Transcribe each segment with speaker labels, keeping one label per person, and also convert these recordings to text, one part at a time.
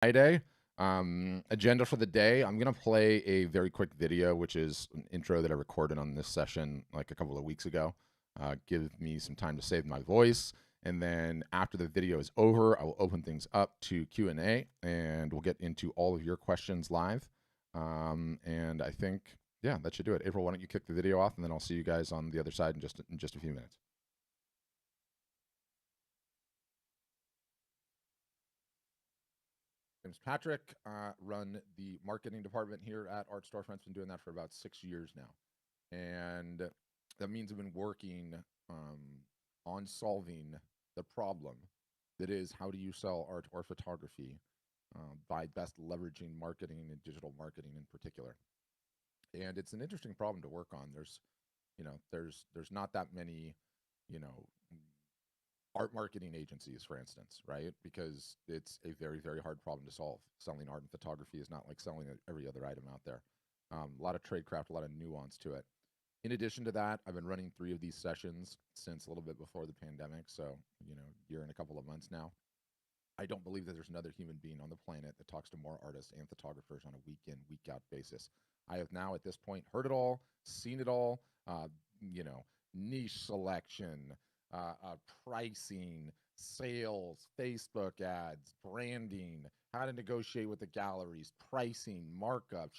Speaker 1: Friday. Agenda for the day. I'm gonna play a very quick video, which is an intro that I recorded on this session like a couple of weeks ago. Give me some time to save my voice, and then after the video is over, I will open things up to Q&A, and we'll get into all of your questions live. And I think, yeah, that should do it. April, why don't you kick the video off, and then I'll see you guys on the other side in just a few minutes. Name's Patrick. Run the marketing department here at Art Storefront's. Been doing that for about 6 years now, and that means I've been working on solving the problem that is how do you sell art or photography by best leveraging marketing and digital marketing in particular. And it's an interesting problem to work on. There's not that many, you know, art marketing agencies, for instance, right? Because it's a very, very hard problem to solve. Selling art and photography is not like selling every other item out there. A lot of tradecraft, a lot of nuance to it. In addition to that, I've been running 3 of these sessions since a little bit before the pandemic. So, year and a couple of months now. I don't believe that there's another human being on the planet that talks to more artists and photographers on a week in, week out basis. I have now at this point heard it all, seen it all, you know, niche selection, pricing, sales, Facebook ads, branding, how to negotiate with the galleries, pricing, markup.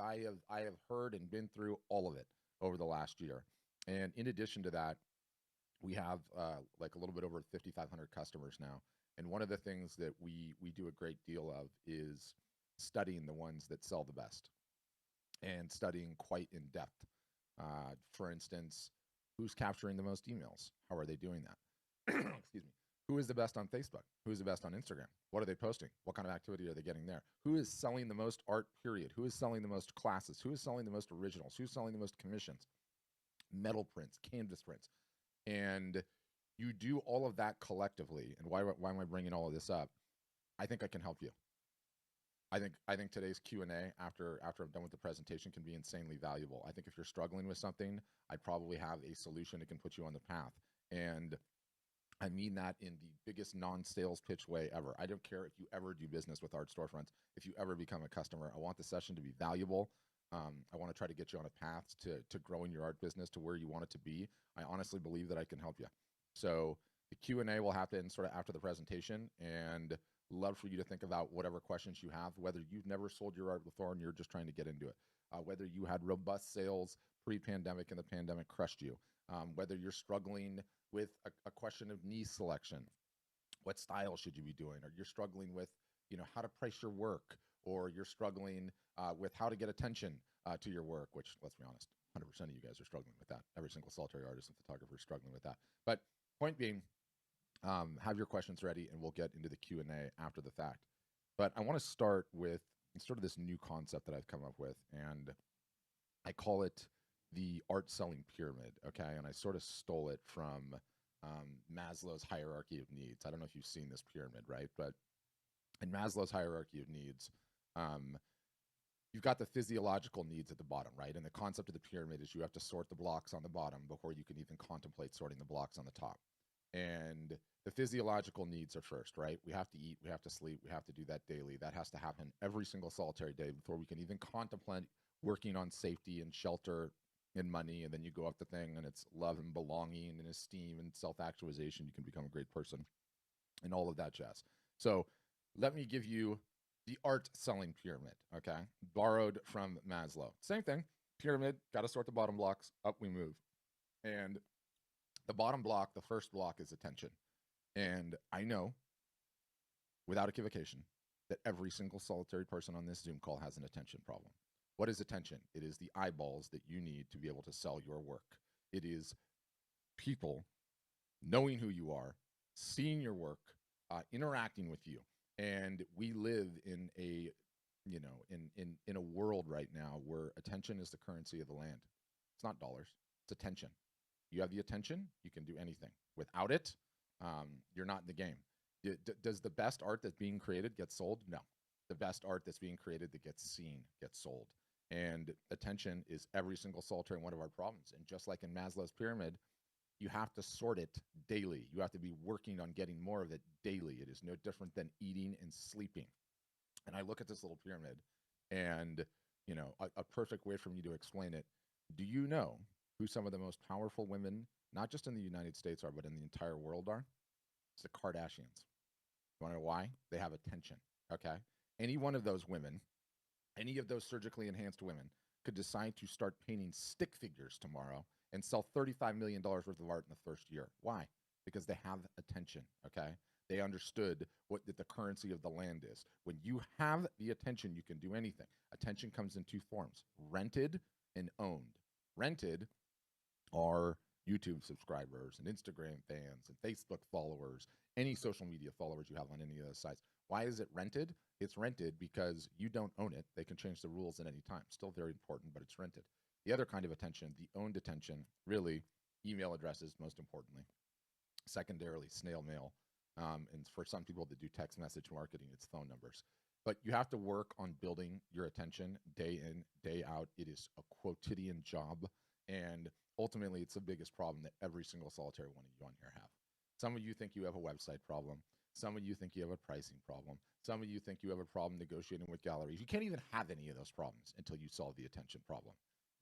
Speaker 1: I have heard and been through all of it over the last year. And in addition to that, we have like a little bit over 5,500 customers now. And one of the things that we do a great deal of is studying the ones that sell the best and studying quite in depth. For instance, who's capturing the most emails? How are they doing that? Excuse me. Who is the best on Facebook? Who is the best on Instagram? What are they posting? What kind of activity are they getting there? Who is selling the most art, period? Who is selling the most classes? Who is selling the most originals? Who's selling the most commissions? Metal prints, canvas prints. And you do all of that collectively. And why am I bringing all of this up? I think I can help you. I think today's Q&A after I'm done with the presentation can be insanely valuable. I think if you're struggling with something, I probably have a solution that can put you on the path. And I mean that in the biggest non-sales pitch way ever. I don't care if you ever do business with Art Storefronts, if you ever become a customer. I want the session to be valuable. I want to try to get you on a path to growing your art business to where you want it to be. I honestly believe that I can help you. So the Q&A will happen sort of after the presentation, and love for you to think about whatever questions you have, whether you've never sold your art before and you're just trying to get into it, whether you had robust sales pre-pandemic and the pandemic crushed you, whether you're struggling with a question of niche selection. What style should you be doing? Or you're struggling with, how to price your work, or you're struggling with how to get attention to your work, which, let's be honest, 100% of you guys are struggling with that. Every single solitary artist and photographer is struggling with that. But point being, have your questions ready, and we'll get into the Q&A after the fact. But I want to start with sort of this new concept that I've come up with, and I call it the art selling pyramid. Okay, and I sort of stole it from Maslow's hierarchy of needs. I don't know if you've seen this pyramid, right? But in Maslow's hierarchy of needs, um, you've got the physiological needs at the bottom, right? And the concept of the pyramid is you have to sort the blocks on the bottom before you can even contemplate sorting the blocks on the top. And the physiological needs are first, right? We have to eat, we have to sleep, we have to do that daily. That has to happen every single solitary day before we can even contemplate working on safety and shelter and money. And then you go up the thing, and it's love and belonging and esteem and self actualization. You can become a great person and all of that jazz. So let me give you the art selling pyramid, okay? Borrowed from Maslow. Same thing, pyramid, got to sort the bottom blocks, up we move. And the bottom block, the first block is attention. And I know, without equivocation, that every single solitary person on this Zoom call has an attention problem. What is attention? It is the eyeballs that you need to be able to sell your work. It is people knowing who you are, seeing your work, interacting with you. And we live in a in a world right now where attention is the currency of the land. It's not dollars, it's attention. You have the attention, you can do anything. Without it, you're not in the game. Does the best art that's being created get sold? No. The best art that's being created that gets seen gets sold. And attention is every single solitary one of our problems. And just like in Maslow's pyramid, you have to sort it daily. You have to be working on getting more of it daily. It is no different than eating and sleeping. I look at this little pyramid and, a perfect way for me to explain it. Do you know who some of the most powerful women, not just in the United States, are, but in the entire world are? It's the Kardashians. You want to know why? They have attention. Okay. Any one of those women, any of those surgically enhanced women, could decide to start painting stick figures tomorrow and sell $35 million worth of art in the first year. Why? Because they have attention. Okay. They understood what the currency of the land is. When you have the attention, you can do anything. Attention comes in two forms: rented and owned. Rented are YouTube subscribers and Instagram fans and Facebook followers, any social media followers you have on any of those sites. Why is it rented? It's rented because you don't own it. They can change the rules at any time. Still very important, but it's rented. The other kind of attention, the owned attention, really email addresses, most importantly. Secondarily, snail mail. And for some people that do text message marketing, it's phone numbers. But you have to work on building your attention day in, day out. It is a quotidian job. And ultimately, it's the biggest problem that every single solitary one of you on here have. Some of you think you have a website problem. Some of you think you have a pricing problem. Some of you think you have a problem negotiating with galleries. You can't even have any of those problems until you solve the attention problem.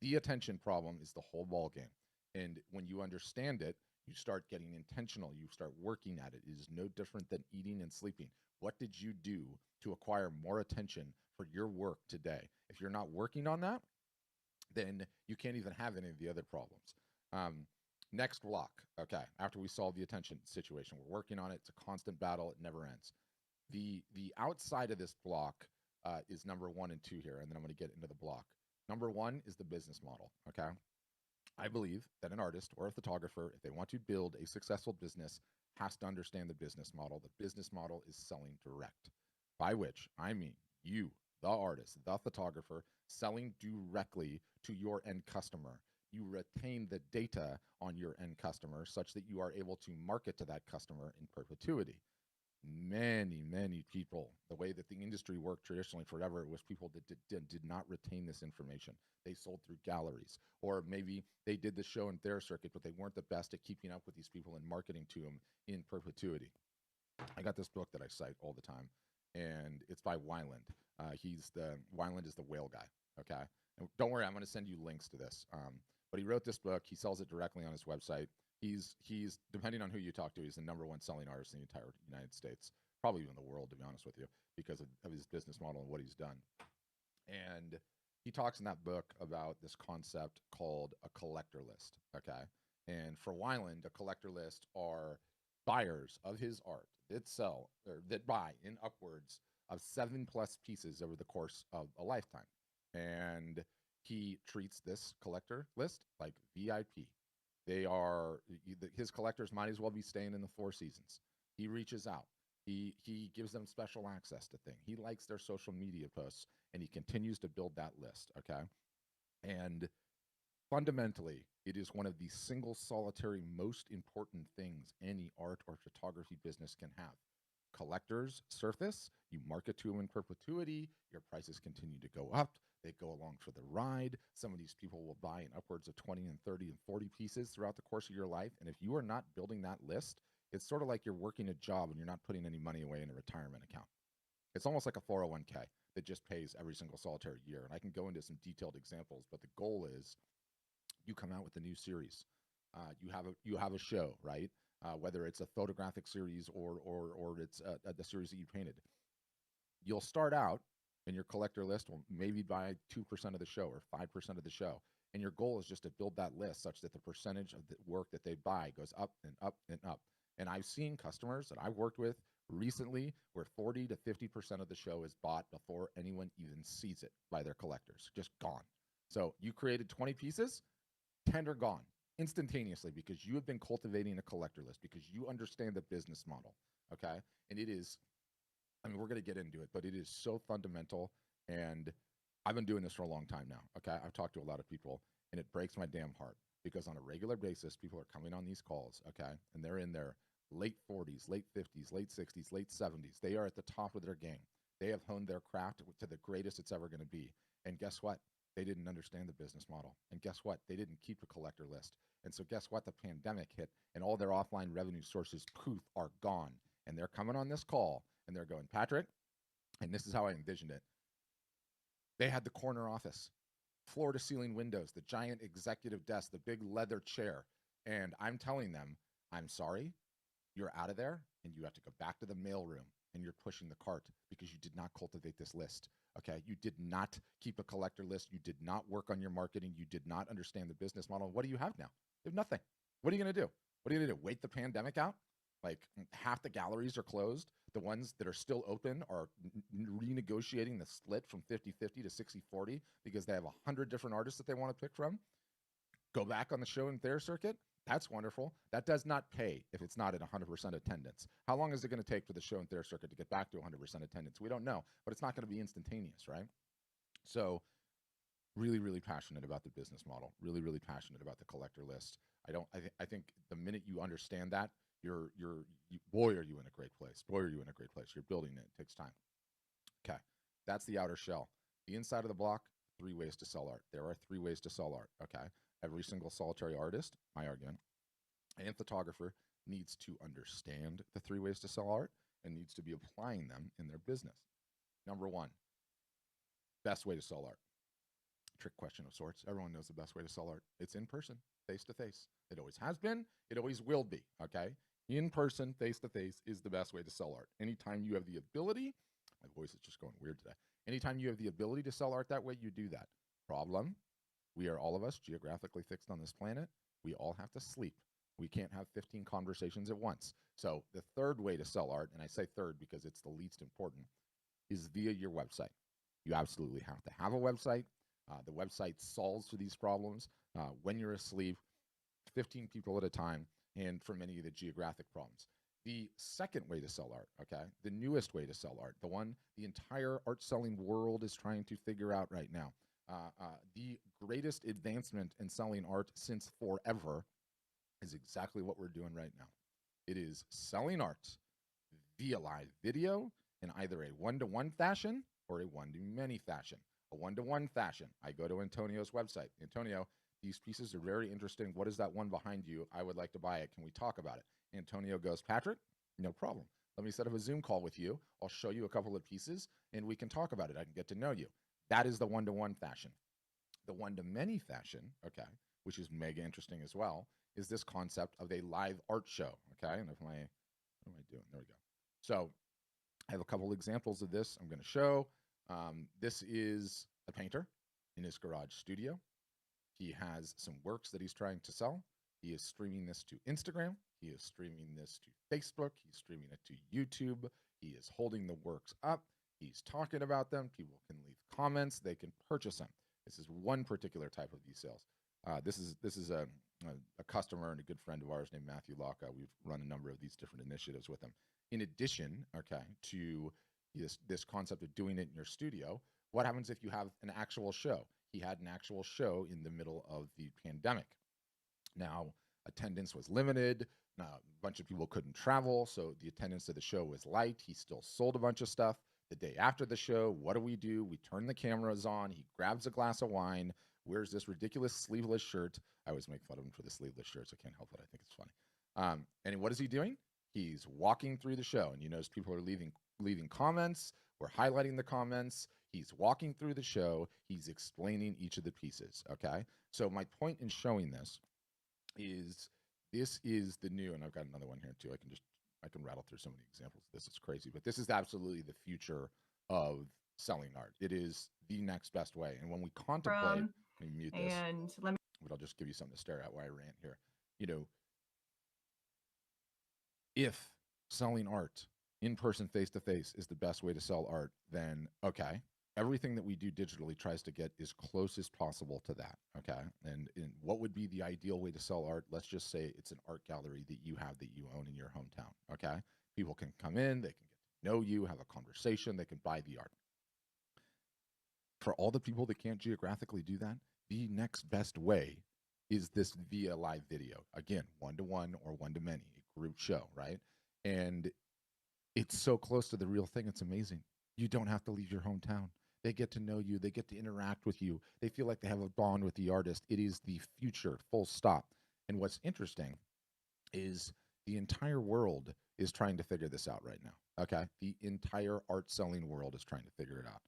Speaker 1: The attention problem is the whole ball game. And when you understand it, you start getting intentional. You start working at it. It is no different than eating and sleeping. What did you do to acquire more attention for your work today? If you're not working on that, then you can't even have any of the other problems. Next block, okay, after we solve the attention situation, we're working on it. It's a constant battle. It never ends. The outside of this block is number 1 and 2 here, and then I'm going to get into the block. Number 1 is the business model, okay? I believe that an artist or a photographer, if they want to build a successful business, has to understand the business model. The business model is selling direct, by which I mean you, the artist, the photographer, selling directly to your end customer. You retain the data on your end customer such that you are able to market to that customer in perpetuity. Many people, the way that the industry worked traditionally forever, was people that did not retain this information. They sold through galleries, or maybe they did the show in their circuit, but they weren't the best at keeping up with these people and marketing to them in perpetuity. I got this book that I cite all the time, and it's by Weiland. Weiland is the whale guy. Okay, and don't worry, I'm going to send you links to this. But he wrote this book. He sells it directly on his website. He's depending on who you talk to, he's the #1 selling artist in the entire United States, probably even the world, to be honest with you, because of his business model and what he's done. And he talks in that book about this concept called a collector list. Okay, and for Weiland, a collector list are buyers of his art that sell or that buy in upwards of 7+ pieces over the course of a lifetime. And he treats this collector list like VIP. They are his collectors might as well be staying in the Four Seasons. He reaches out. He gives them special access to things. He likes their social media posts, and he continues to build that list. Okay, and fundamentally, it is one of the single solitary most important things any art or photography business can have. Collectors surface, you market to them in perpetuity, your prices continue to go up, they go along for the ride. Some of these people will buy in upwards of 20 and 30 and 40 pieces throughout the course of your life. And if you are not building that list, it's sort of like you're working a job and you're not putting any money away in a retirement account. It's almost like a 401k that just pays every single solitary year. And I can go into some detailed examples, but the goal is you come out with a new series. You have a show, right? Whether it's a photographic series or it's the series that you painted. You'll start out, and your collector list will maybe buy 2% of the show or 5% of the show. And your goal is just to build that list such that the percentage of the work that they buy goes up and up and up. And I've seen customers that I've worked with recently where 40 to 50% of the show is bought before anyone even sees it by their collectors, just gone. So you created 20 pieces, 10 are gone instantaneously because you have been cultivating a collector list, because you understand the business model. Okay. And it is, I mean, we're going to get into it, but it is so fundamental. And I've been doing this for a long time now. Okay. I've talked to a lot of people, and it breaks my damn heart because on a regular basis, people are coming on these calls. Okay. And they're in their late 40s, late 50s, late 60s, late 70s. They are at the top of their game. They have honed their craft to the greatest it's ever going to be. And guess what? They didn't understand the business model. And guess what? They didn't keep a collector list. And so guess what? The pandemic hit and all their offline revenue sources, poof, are gone. And they're coming on this call and they're going, Patrick, and this is how I envisioned it. They had the corner office, floor to ceiling windows, the giant executive desk, the big leather chair. And I'm telling them, I'm sorry, you're out of there and you have to go back to the mailroom and you're pushing the cart because you did not cultivate this list. Okay. You did not keep a collector list. You did not work on your marketing. You did not understand the business model. What do you have now? You have nothing. What are you going to do? What are you going to do? Wait the pandemic out? Like half the galleries are closed. The ones that are still open are renegotiating the split from 50-50 to 60-40 because they have 100 different artists that they want to pick from. Go back on the show and thayer circuit. That's wonderful. That does not pay if it's not at 100% attendance. How long is it going to take for the show and thayer circuit to get back to 100% attendance? We don't know, but it's not going to be instantaneous, right? So really, really passionate about the business model. Really, really passionate about the collector list. I think the minute you understand that, boy, are you in a great place. Boy, are you in a great place. You're building it. It takes time. Okay, that's the outer shell. The inside of the block, 3 ways to sell art. There are 3 ways to sell art. Okay, every single solitary artist, my argument, and photographer needs to understand the 3 ways to sell art and needs to be applying them in their business. Number 1, best way to sell art. Trick question of sorts. Everyone knows the best way to sell art. It's in person, face to face. It always has been. It always will be. Okay, in person, face to face is the best way to sell art. Anytime you have the ability, my voice is just going weird today. Anytime you have the ability to sell art that way, you do that. Problem, we are all of us geographically fixed on this planet. We all have to sleep. We can't have 15 conversations at once. So the third way to sell art, and I say third because it's the least important, is via your website. You absolutely have to have a website. The website solves for these problems when you're asleep, 15 people at a time, and for many of the geographic problems. The second way to sell art, okay, the newest way to sell art, the one the entire art selling world is trying to figure out right now, the greatest advancement in selling art since forever is exactly what we're doing right now. It is selling art via live video in either a one-to-one fashion or a one-to-many fashion. A one-to-one fashion, I go to Antonio's website. Antonio, these pieces are very interesting. What is that one behind you? I would like to buy it. Can we talk about it? Antonio goes, Patrick, no problem. Let me set up a Zoom call with you. I'll show you a couple of pieces and we can talk about it. I can get to know you. That is the one-to-one fashion. The one-to-many fashion, okay, which is mega interesting as well, is this concept of a live art show, okay? And if my, what am I doing? There we go. So I have a couple examples of this I'm going to show. This is a painter in his garage studio. He has some works that he's trying to sell. He is streaming this to Instagram. He is streaming this to Facebook. He's streaming it to YouTube. He is holding the works up. He's talking about them. People can leave comments. They can purchase them. This is one particular type of these sales. This is a customer and a good friend of ours named Matthew Locke. We've run a number of these different initiatives with him. In addition, okay, to this concept of doing it in your studio, what happens if you have an actual show? He had an actual show in the middle of the pandemic. Now, attendance was limited. A bunch of people couldn't travel, so the attendance of the show was light. He still sold a bunch of stuff. The day after the show, what do? We turn the cameras on. He grabs a glass of wine, wears this ridiculous sleeveless shirt. I always make fun of him for the sleeveless shirts. I can't help it. I think it's funny. And what is he doing? He's walking through the show, and you notice people are leaving comments. We're highlighting the comments. He's walking through the show. He's explaining each of the pieces, okay? So my point in showing this is the new, and I've got another one here too. I can rattle through so many examples. This is crazy, but this is absolutely the future of selling art. It is the next best way. And when we contemplate, let me mute this, but I'll just give you something to stare at while I rant here. You know, if selling art in person, face to face, is the best way to sell art, then okay, everything that we do digitally tries to get as close as possible to that. Okay, and what would be the ideal way to sell art? Let's just say it's an art gallery that you have that you own in your hometown. Okay, people can come in, they can get to know you, have a conversation, they can buy the art. For all the people that can't geographically do that, the next best way is this via live video. Again, one-to-one or one-to-many, a group show, right? And it's so close to the real thing. It's amazing. You don't have to leave your hometown. They get to know you. They get to interact with you. They feel like they have a bond with the artist. It is the future, full stop. And what's interesting is the entire world is trying to figure this out right now. Okay. The entire art selling world is trying to figure it out.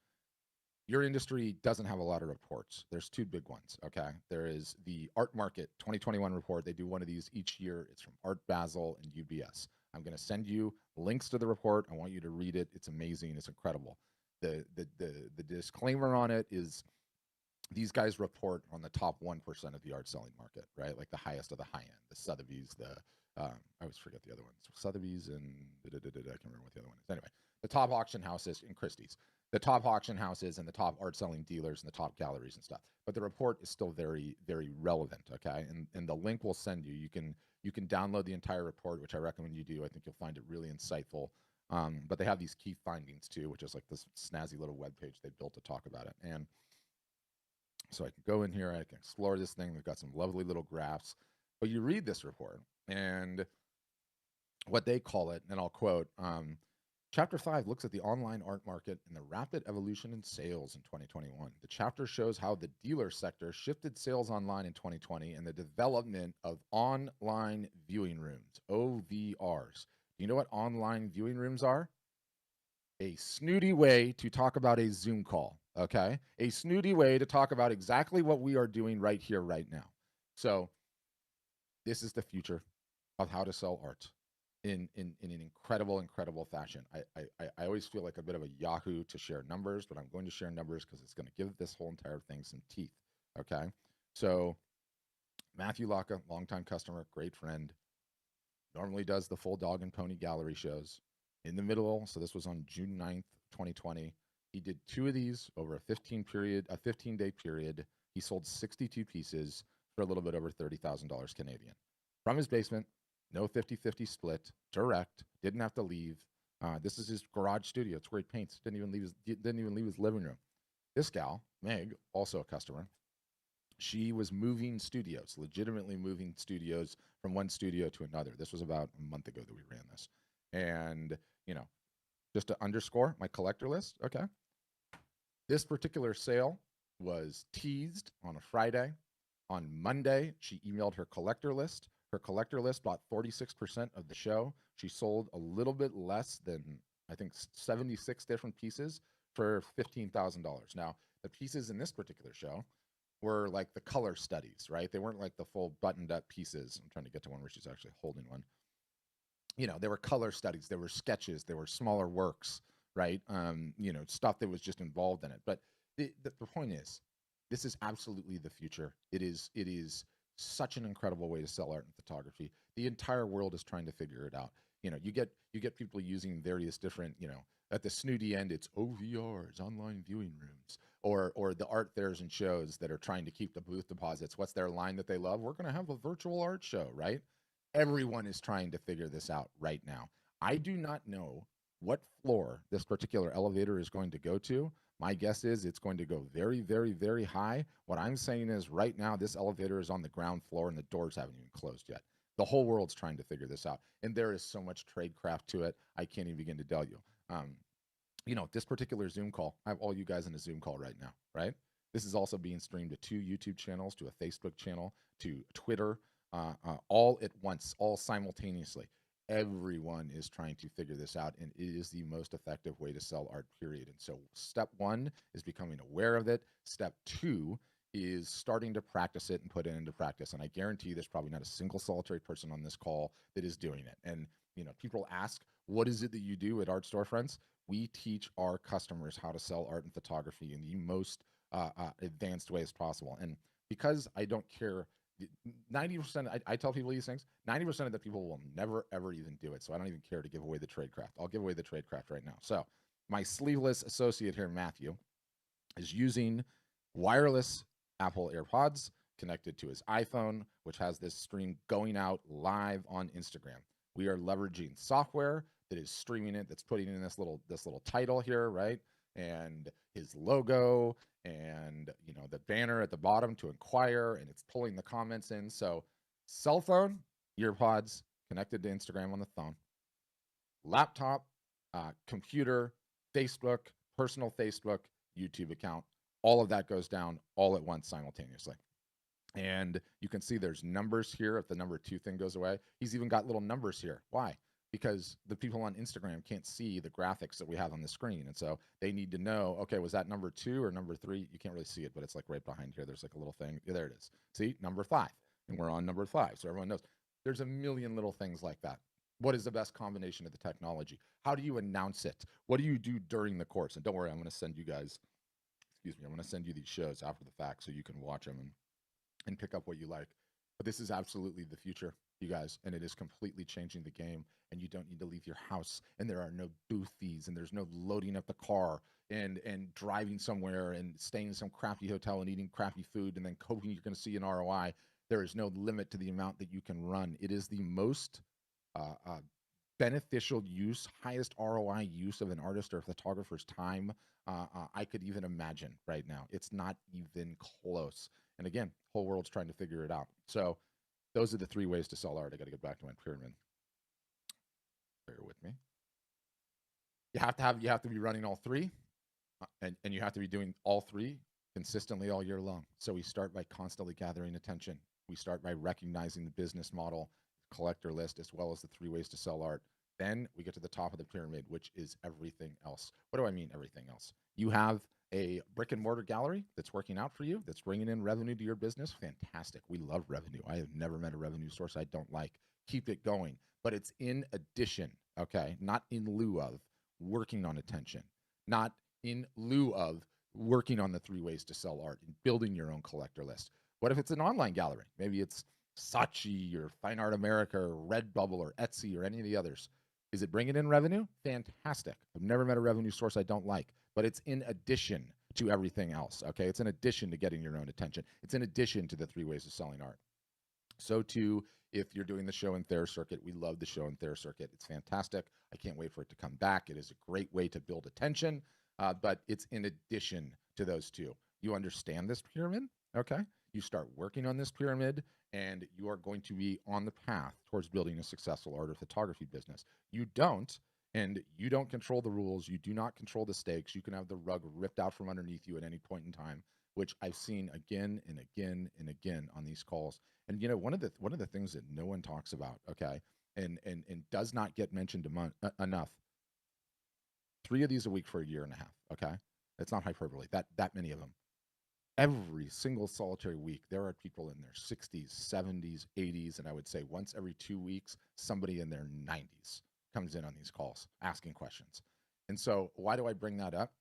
Speaker 1: Your industry doesn't have a lot of reports. There's two big ones. Okay. There is the Art Market 2021 report. They do one of these each year. It's from Art Basel and UBS. I'm going to send you links to the report. I want you to read it. It's amazing. It's incredible. The disclaimer on it is these guys report on the top 1% of the art selling market, right? Like the highest of the high end, the Sotheby's, I always forget the other ones, Sotheby's and I can't remember what the other one is. Anyway, the top auction houses in Christie's, the top auction houses and the top art selling dealers and the top galleries and stuff. But the report is still very, very relevant. Okay. And the link we'll send you, you can download the entire report, which I recommend you do. I think you'll find it really insightful. But they have these key findings too, which is like this snazzy little web page they built to talk about it. And so I can go in here, I can explore this thing. They've got some lovely little graphs. But you read this report, and what they call it, and I'll quote, Chapter 5 looks at the online art market and the rapid evolution in sales in 2021. The chapter shows how the dealer sector shifted sales online in 2020 and the development of online viewing rooms, OVRs. Do you know what online viewing rooms are? A snooty way to talk about a Zoom call, okay? A snooty way to talk about exactly what we are doing right here, right now. So this is the future of how to sell art in an incredible, incredible fashion. I always feel like a bit of a Yahoo to share numbers, but I'm going to share numbers because it's going to give this whole entire thing some teeth, okay? So Matthew Laka, longtime customer, great friend, normally does the full dog and pony gallery shows. In the middle, so this was on June 9th, 2020. He did two of these over a 15-day period. He sold 62 pieces for a little bit over $30,000 Canadian. From his basement, no 50-50 split, direct, didn't have to leave. This is his garage studio. It's where he paints. Didn't even leave his living room. This gal, Meg, also a customer, she was moving studios, legitimately moving studios from one studio to another. This was about a month ago that we ran this. And, you know, just to underscore my collector list, okay? This particular sale was teased on a Friday. On Monday, she emailed her collector list. Her collector list bought 46% of the show. She sold a little bit less than, I think, 76 different pieces for $15,000. Now, the pieces in this particular show were like the color studies, right? They weren't like the full buttoned up pieces. I'm trying to get to one where she's actually holding one. You know, there were color studies, there were sketches, there were smaller works, right? You know, stuff that was just involved in it. But the point is, this is absolutely the future. It is such an incredible way to sell art and photography. The entire world is trying to figure it out. You know, you get people using various different, you know, at the snooty end, it's OVRs, online viewing rooms, or the art fairs and shows that are trying to keep the booth deposits. What's their line that they love? We're going to have a virtual art show, right? Everyone is trying to figure this out right now. I do not know what floor this particular elevator is going to go to. My guess is it's going to go very, very, very high. What I'm saying is right now, this elevator is on the ground floor and the doors haven't even closed yet. The whole world's trying to figure this out. And there is so much tradecraft to it. I can't even begin to tell you. You know, this particular Zoom call, I have all you guys in a Zoom call right now, right? This is also being streamed to 2 YouTube channels, to a Facebook channel, to Twitter, all at once, all simultaneously. Everyone is trying to figure this out, and it is the most effective way to sell art, period. And so, step one is becoming aware of it. Step two is starting to practice it and put it into practice. And I guarantee there's probably not a single solitary person on this call that is doing it. And, you know, people ask, what is it that you do at Art Storefronts? We teach our customers how to sell art and photography in the most advanced ways possible. And because I don't care, 90%, I tell people these things, 90% of the people will never, ever even do it. So I don't even care to give away the tradecraft. I'll give away the tradecraft right now. So my sleeveless associate here, Matthew, is using wireless Apple AirPods connected to his iPhone, which has this stream going out live on Instagram. We are leveraging software that is streaming it, that's putting in this little title here, right? And his logo and, you know, the banner at the bottom to inquire, and it's pulling the comments in. So cell phone, earpods connected to Instagram on the phone, laptop, computer, Facebook, personal Facebook, YouTube account. All of that goes down all at once simultaneously. And you can see there's numbers here if the number 2 thing goes away. He's even got little numbers here. Why? because the people on Instagram can't see the graphics that we have on the screen. And so they need to know, okay, was that number 2 or number 3? You can't really see it, but it's like right behind here. There's like a little thing. Yeah, there it is. See, number 5. And we're on number 5. So everyone knows. There's a million little things like that. What is the best combination of the technology? How do you announce it? What do you do during the course? And don't worry, I'm going to send you guys, excuse me, I'm going to send you these shows after the fact so you can watch them and pick up what you like. But this is absolutely the future, you guys, and it is completely changing the game. And you don't need to leave your house, and there are no booth fees, and there's no loading up the car and driving somewhere and staying in some crappy hotel and eating crappy food and then hoping you're going to see an ROI. There is no limit to the amount that you can run. It is the most uh, uh, beneficial use, highest ROI use of an artist or a photographer's time I could even imagine right now. It's not even close. And again, whole world's trying to figure it out. So those are the 3 ways to sell art. I got to get back to my pyramid. Bear with me. You have to be running all 3, and you have to be doing all 3 consistently all year long. So we start by constantly gathering attention. We start by recognizing the business model, collector list, as well as the 3 ways to sell art. Then we get to the top of the pyramid, which is everything else. What do I mean, everything else? You have a brick and mortar gallery that's working out for you, that's bringing in revenue to your business. Fantastic. We love revenue. I have never met a revenue source I don't like. Keep it going. But it's in addition, okay, not in lieu of working on attention, not in lieu of working on the 3 ways to sell art and building your own collector list. What if it's an online gallery? Maybe it's Saatchi or Fine Art America or Redbubble or Etsy or any of the others. Is it bringing in revenue? Fantastic. I've never met a revenue source I don't like, but it's in addition to everything else. Okay. It's in addition to getting your own attention. It's in addition to the 3 ways of selling art. So too, if you're doing the show and Thayer circuit, we love the show and Thayer circuit. It's fantastic. I can't wait for it to come back. It is a great way to build attention, but it's in addition to those 2. You understand this pyramid, okay? You start working on this pyramid, and you are going to be on the path towards building a successful art or photography business. You don't, and you don't control the rules. You do not control the stakes. You can have the rug ripped out from underneath you at any point in time, which I've seen again and again and again on these calls. And you know, one of the things that no one talks about, okay, and does not get mentioned enough. 3 of these a week for a year and a half, okay? It's not hyperbole. That many of them. Every single solitary week, there are people in their 60s, 70s, 80s, and I would say once every 2 weeks, somebody in their 90s comes in on these calls asking questions. And so, why do I bring that up?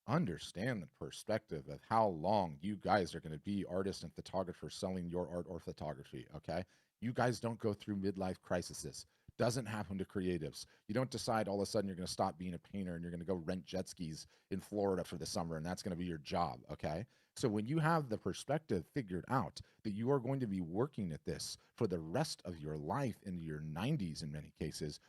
Speaker 1: Understand the perspective of how long you guys are going to be artists and photographers selling your art or photography. Okay. You guys don't go through midlife crises. Doesn't happen to creatives. You don't decide all of a sudden you're going to stop being a painter and you're going to go rent jet skis in Florida for the summer and that's going to be your job. Okay. So when you have the perspective figured out that you are going to be working at this for the rest of your life into your 90s in many cases,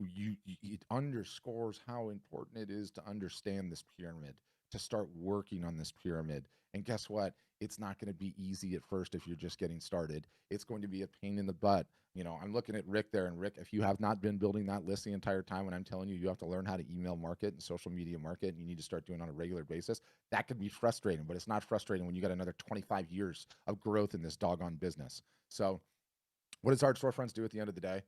Speaker 1: it underscores how important it is to understand this pyramid, to start working on this pyramid. And guess what? It's not going to be easy at first if you're just getting started. It's going to be a pain in the butt. You know, I'm looking at Rick there, and Rick, if you have not been building that list the entire time, when I'm telling you, you have to learn how to email market and social media market, and you need to start doing it on a regular basis, that could be frustrating, but it's not frustrating when you got another 25 years of growth in this doggone business. So what does Art Storefronts do at the end of the day?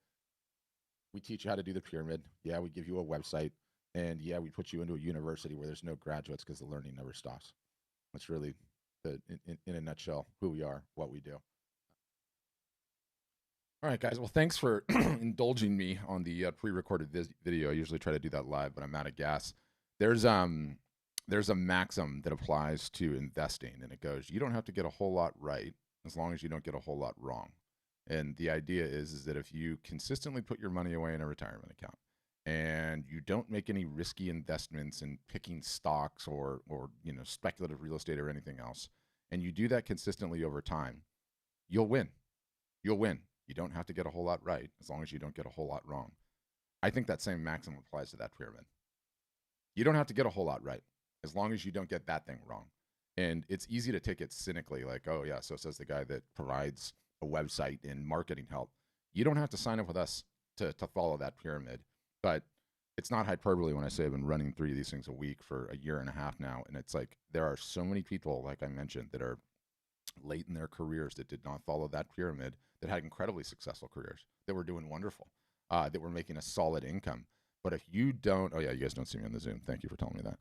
Speaker 1: We teach you how to do the pyramid. Yeah, we give you a website. And yeah, we put you into a university where there's no graduates because the learning never stops. That's really, in a nutshell, who we are, what we do. All right, guys. Well, thanks for indulging me on the pre-recorded video. I usually try to do that live, but I'm out of gas. There's a maxim that applies to investing, and it goes: you don't have to get a whole lot right as long as you don't get a whole lot wrong. And the idea is that if you consistently put your money away in a retirement account and you don't make any risky investments in picking stocks or speculative real estate or anything else, and you do that consistently over time, you'll win. You'll win. You don't have to get a whole lot right as long as you don't get a whole lot wrong. I think that same maxim applies to that pyramid. You don't have to get a whole lot right as long as you don't get that thing wrong. And it's easy to take it cynically, like, oh yeah, so says the guy that provides a website and marketing help. You don't have to sign up with us to follow that pyramid. But it's not hyperbole when I say I've been running 3 of these things a week for a year and a half now. And it's like there are so many people, like I mentioned, that are late in their careers that did not follow that pyramid that had incredibly successful careers that were doing wonderful. that we're making a solid income. But if you don't, oh yeah, you guys don't see me on the Zoom. Thank you for telling me that.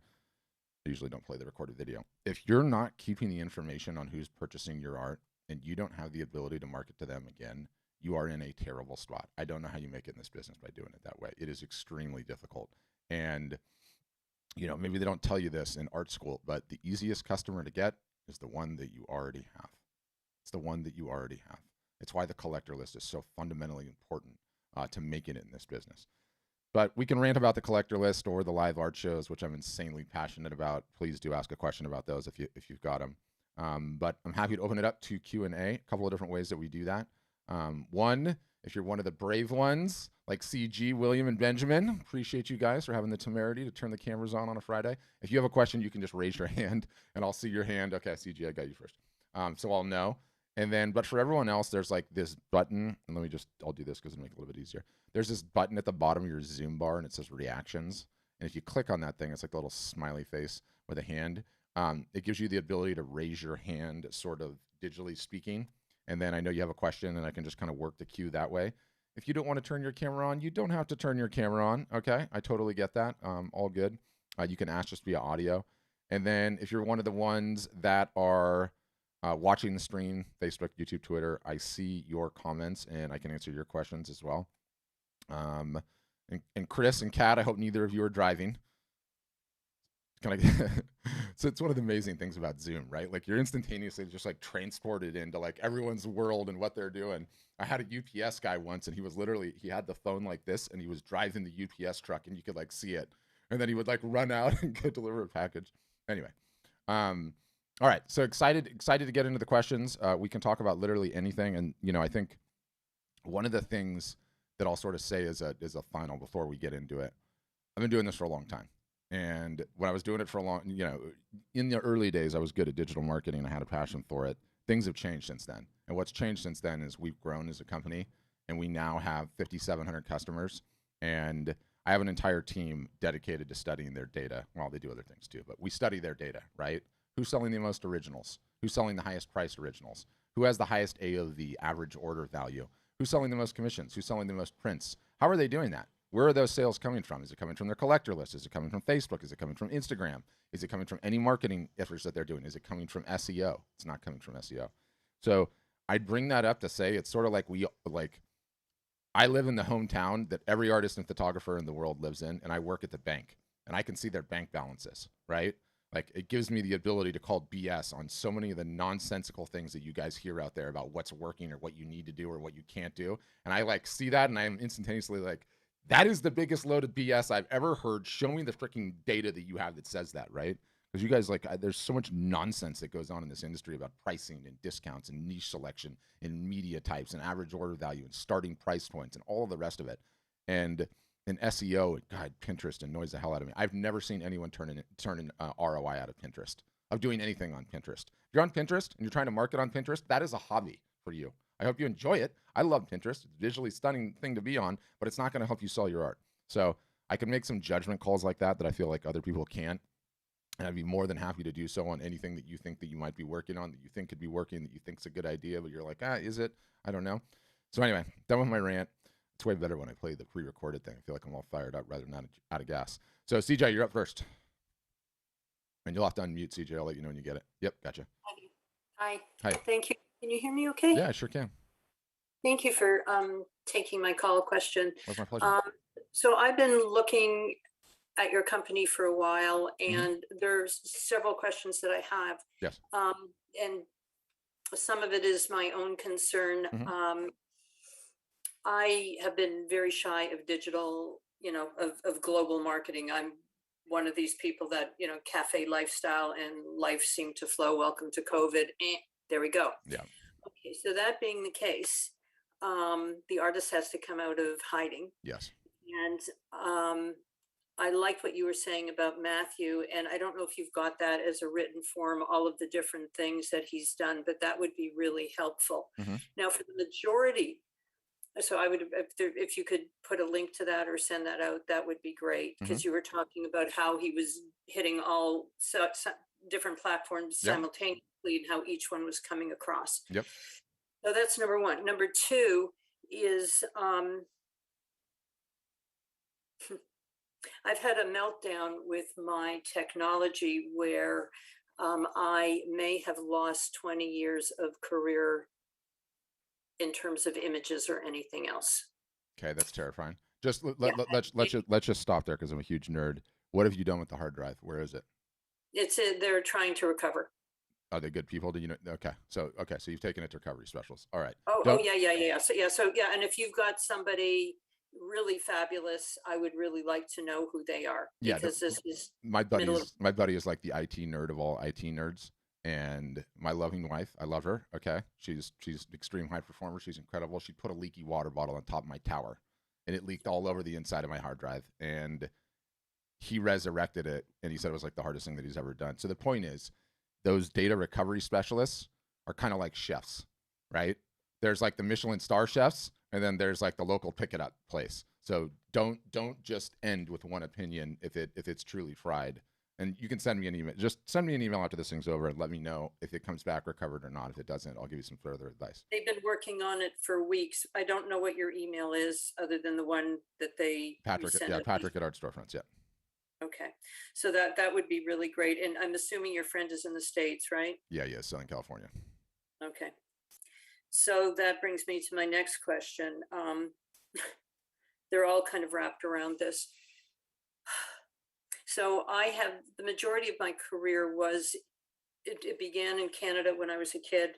Speaker 1: I usually don't play the recorded video. If you're not keeping the information on who's purchasing your art and you don't have the ability to market to them again, you are in a terrible spot. I don't know how you make it in this business by doing it that way. It is extremely difficult. And, you know, maybe they don't tell you this in art school, but the easiest customer to get is the one that you already have. It's the one that you already have. It's why the collector list is so fundamentally important to making it in this business. But we can rant about the collector list or the live art shows, which I'm insanely passionate about. Please do ask a question about those if you've got them. But I'm happy to open it up to Q&A. A couple of different ways that we do that. One, if you're one of the brave ones like CG, William, and Benjamin, appreciate you guys for having the temerity to turn the cameras on a Friday. If you have a question, you can just raise your hand and I'll see your hand. Okay, CG, I got you first. So I'll know. And then, but for everyone else, there's like this button, and I'll do this because it'll make it a little bit easier. There's this button at the bottom of your Zoom bar, and it says reactions. And if you click on that thing, it's like a little smiley face with a hand. It gives you the ability to raise your hand, sort of digitally speaking. And then I know you have a question, and I can just kind of work the queue that way. If you don't want to turn your camera on, you don't have to turn your camera on. Okay, I totally get that. All good. You can ask just via audio. And then if you're one of the ones that are watching the stream, Facebook, YouTube, Twitter, I see your comments and I can answer your questions as well. And Chris and Kat, I hope neither of you are driving. Can I? So it's one of the amazing things about Zoom, right? Like you're instantaneously just like transported into like everyone's world and what they're doing. I had a UPS guy once, and he had the phone like this, and he was driving the UPS truck, and you could like see it, and then he would like run out and go deliver a package. Anyway, all right, so excited to get into the questions. We can talk about literally anything, and you know, I think one of the things that I'll sort of say as a final before we get into it, I've been doing this for a long time. And when I was doing it for a long, you know, in the early days, I was good at digital marketing. I had a passion for it. Things have changed since then. And what's changed since then is we've grown as a company, and we now have 5,700 customers. And I have an entire team dedicated to studying their data. Well, they do other things too, but we study their data, right? Who's selling the most originals? Who's selling the highest priced originals? Who has the highest AOV, average order value? Who's selling the most commissions? Who's selling the most prints? How are they doing that? Where are those sales coming from? Is it coming from their collector list? Is it coming from Facebook? Is it coming from Instagram? Is it coming from any marketing efforts that they're doing? Is it coming from SEO? It's not coming from SEO. So I bring that up to say it's sort of like I live in the hometown that every artist and photographer in the world lives in, and I work at the bank, and I can see their bank balances, right? Like it gives me the ability to call BS on so many of the nonsensical things that you guys hear out there about what's working or what you need to do or what you can't do. And I like see that, and I am instantaneously like, that is the biggest load of BS I've ever heard. Show me the freaking data that you have that says that, right? Because you guys there's so much nonsense that goes on in this industry about pricing and discounts and niche selection and media types and average order value and starting price points and all of the rest of it. And in SEO, God, Pinterest annoys the hell out of me. I've never seen anyone turn an ROI out of Pinterest, of doing anything on Pinterest. If you're on Pinterest and you're trying to market on Pinterest, that is a hobby for you. I hope you enjoy it. I love Pinterest. It's a visually stunning thing to be on, but it's not going to help you sell your art. So I can make some judgment calls like that I feel like other people can't. And I'd be more than happy to do so on anything that you think that you might be working on, that you think could be working, that you think's a good idea, but you're like, is it? I don't know. So anyway, done with my rant. It's way better when I play the pre-recorded thing. I feel like I'm all fired up rather than out of gas. So CJ, you're up first. And you'll have to unmute, CJ. I'll let you know when you get it. Yep, gotcha.
Speaker 2: Hi.
Speaker 1: Hi.
Speaker 2: Thank you. Can you hear me okay?
Speaker 1: Yeah, I sure can.
Speaker 2: Thank you for taking my call question.
Speaker 1: That's my pleasure.
Speaker 2: So I've been looking at your company for a while, and there's several questions that I have.
Speaker 1: Yes.
Speaker 2: And some of it is my own concern. I have been very shy of digital, of global marketing. I'm one of these people that, cafe lifestyle and life seem to flow. Welcome to COVID. And there we go.
Speaker 1: Yeah.
Speaker 2: Okay. So that being the case, the artist has to come out of hiding.
Speaker 1: Yes.
Speaker 2: And I liked what you were saying about Matthew, and I don't know if you've got that as a written form, all of the different things that he's done, but that would be really helpful. Now, for the majority, so I would, if you could put a link to that or send that out, that would be great, because you were talking about how he was hitting all different platforms simultaneously and how each one was coming across.
Speaker 1: Yep.
Speaker 2: So that's number one. Number two is I've had a meltdown with my technology where I may have lost 20 years of career in terms of images or anything else.
Speaker 1: Okay, that's terrifying. Just
Speaker 2: Yeah,
Speaker 1: let's just stop there because I'm a huge nerd. What have you done with the hard drive? Where is it?
Speaker 2: they're trying to recover.
Speaker 1: Are they good people? Do you know? Okay, so you've taken it to recovery specialists. All right.
Speaker 2: Oh
Speaker 1: Don't.
Speaker 2: yeah, yeah, yeah. So yeah, and if you've got somebody really fabulous, I would really like to know who they are
Speaker 1: Yeah.
Speaker 2: because this is
Speaker 1: My
Speaker 2: middle of.
Speaker 1: buddy is like the IT nerd of all IT nerds, and my loving wife. I love her. Okay, she's an extreme high performer. She's incredible. She put a leaky water bottle on top of my tower, and it leaked all over the inside of my hard drive. And he resurrected it, and he said it was like the hardest thing that he's ever done. So the point is, those data recovery specialists are kind of like chefs, right? There's like the Michelin star chefs, and then there's like the local pick it up place. So don't just end with one opinion if it's truly fried. And you can send me an email. Just send me an email after this thing's over and let me know if it comes back recovered or not. If it doesn't, I'll give you some further advice.
Speaker 2: They've been working on it for weeks. I don't know what your email is other than the one that they
Speaker 1: Patrick,
Speaker 2: sent
Speaker 1: yeah,
Speaker 2: it.
Speaker 1: Patrick at Art Storefronts, yeah.
Speaker 2: Okay, so that would be really great. And I'm assuming your friend is in the States, right?
Speaker 1: Yeah, Southern California.
Speaker 2: Okay. So that brings me to my next question. They're all kind of wrapped around this. So I have the majority of my career was it began in Canada when I was a kid.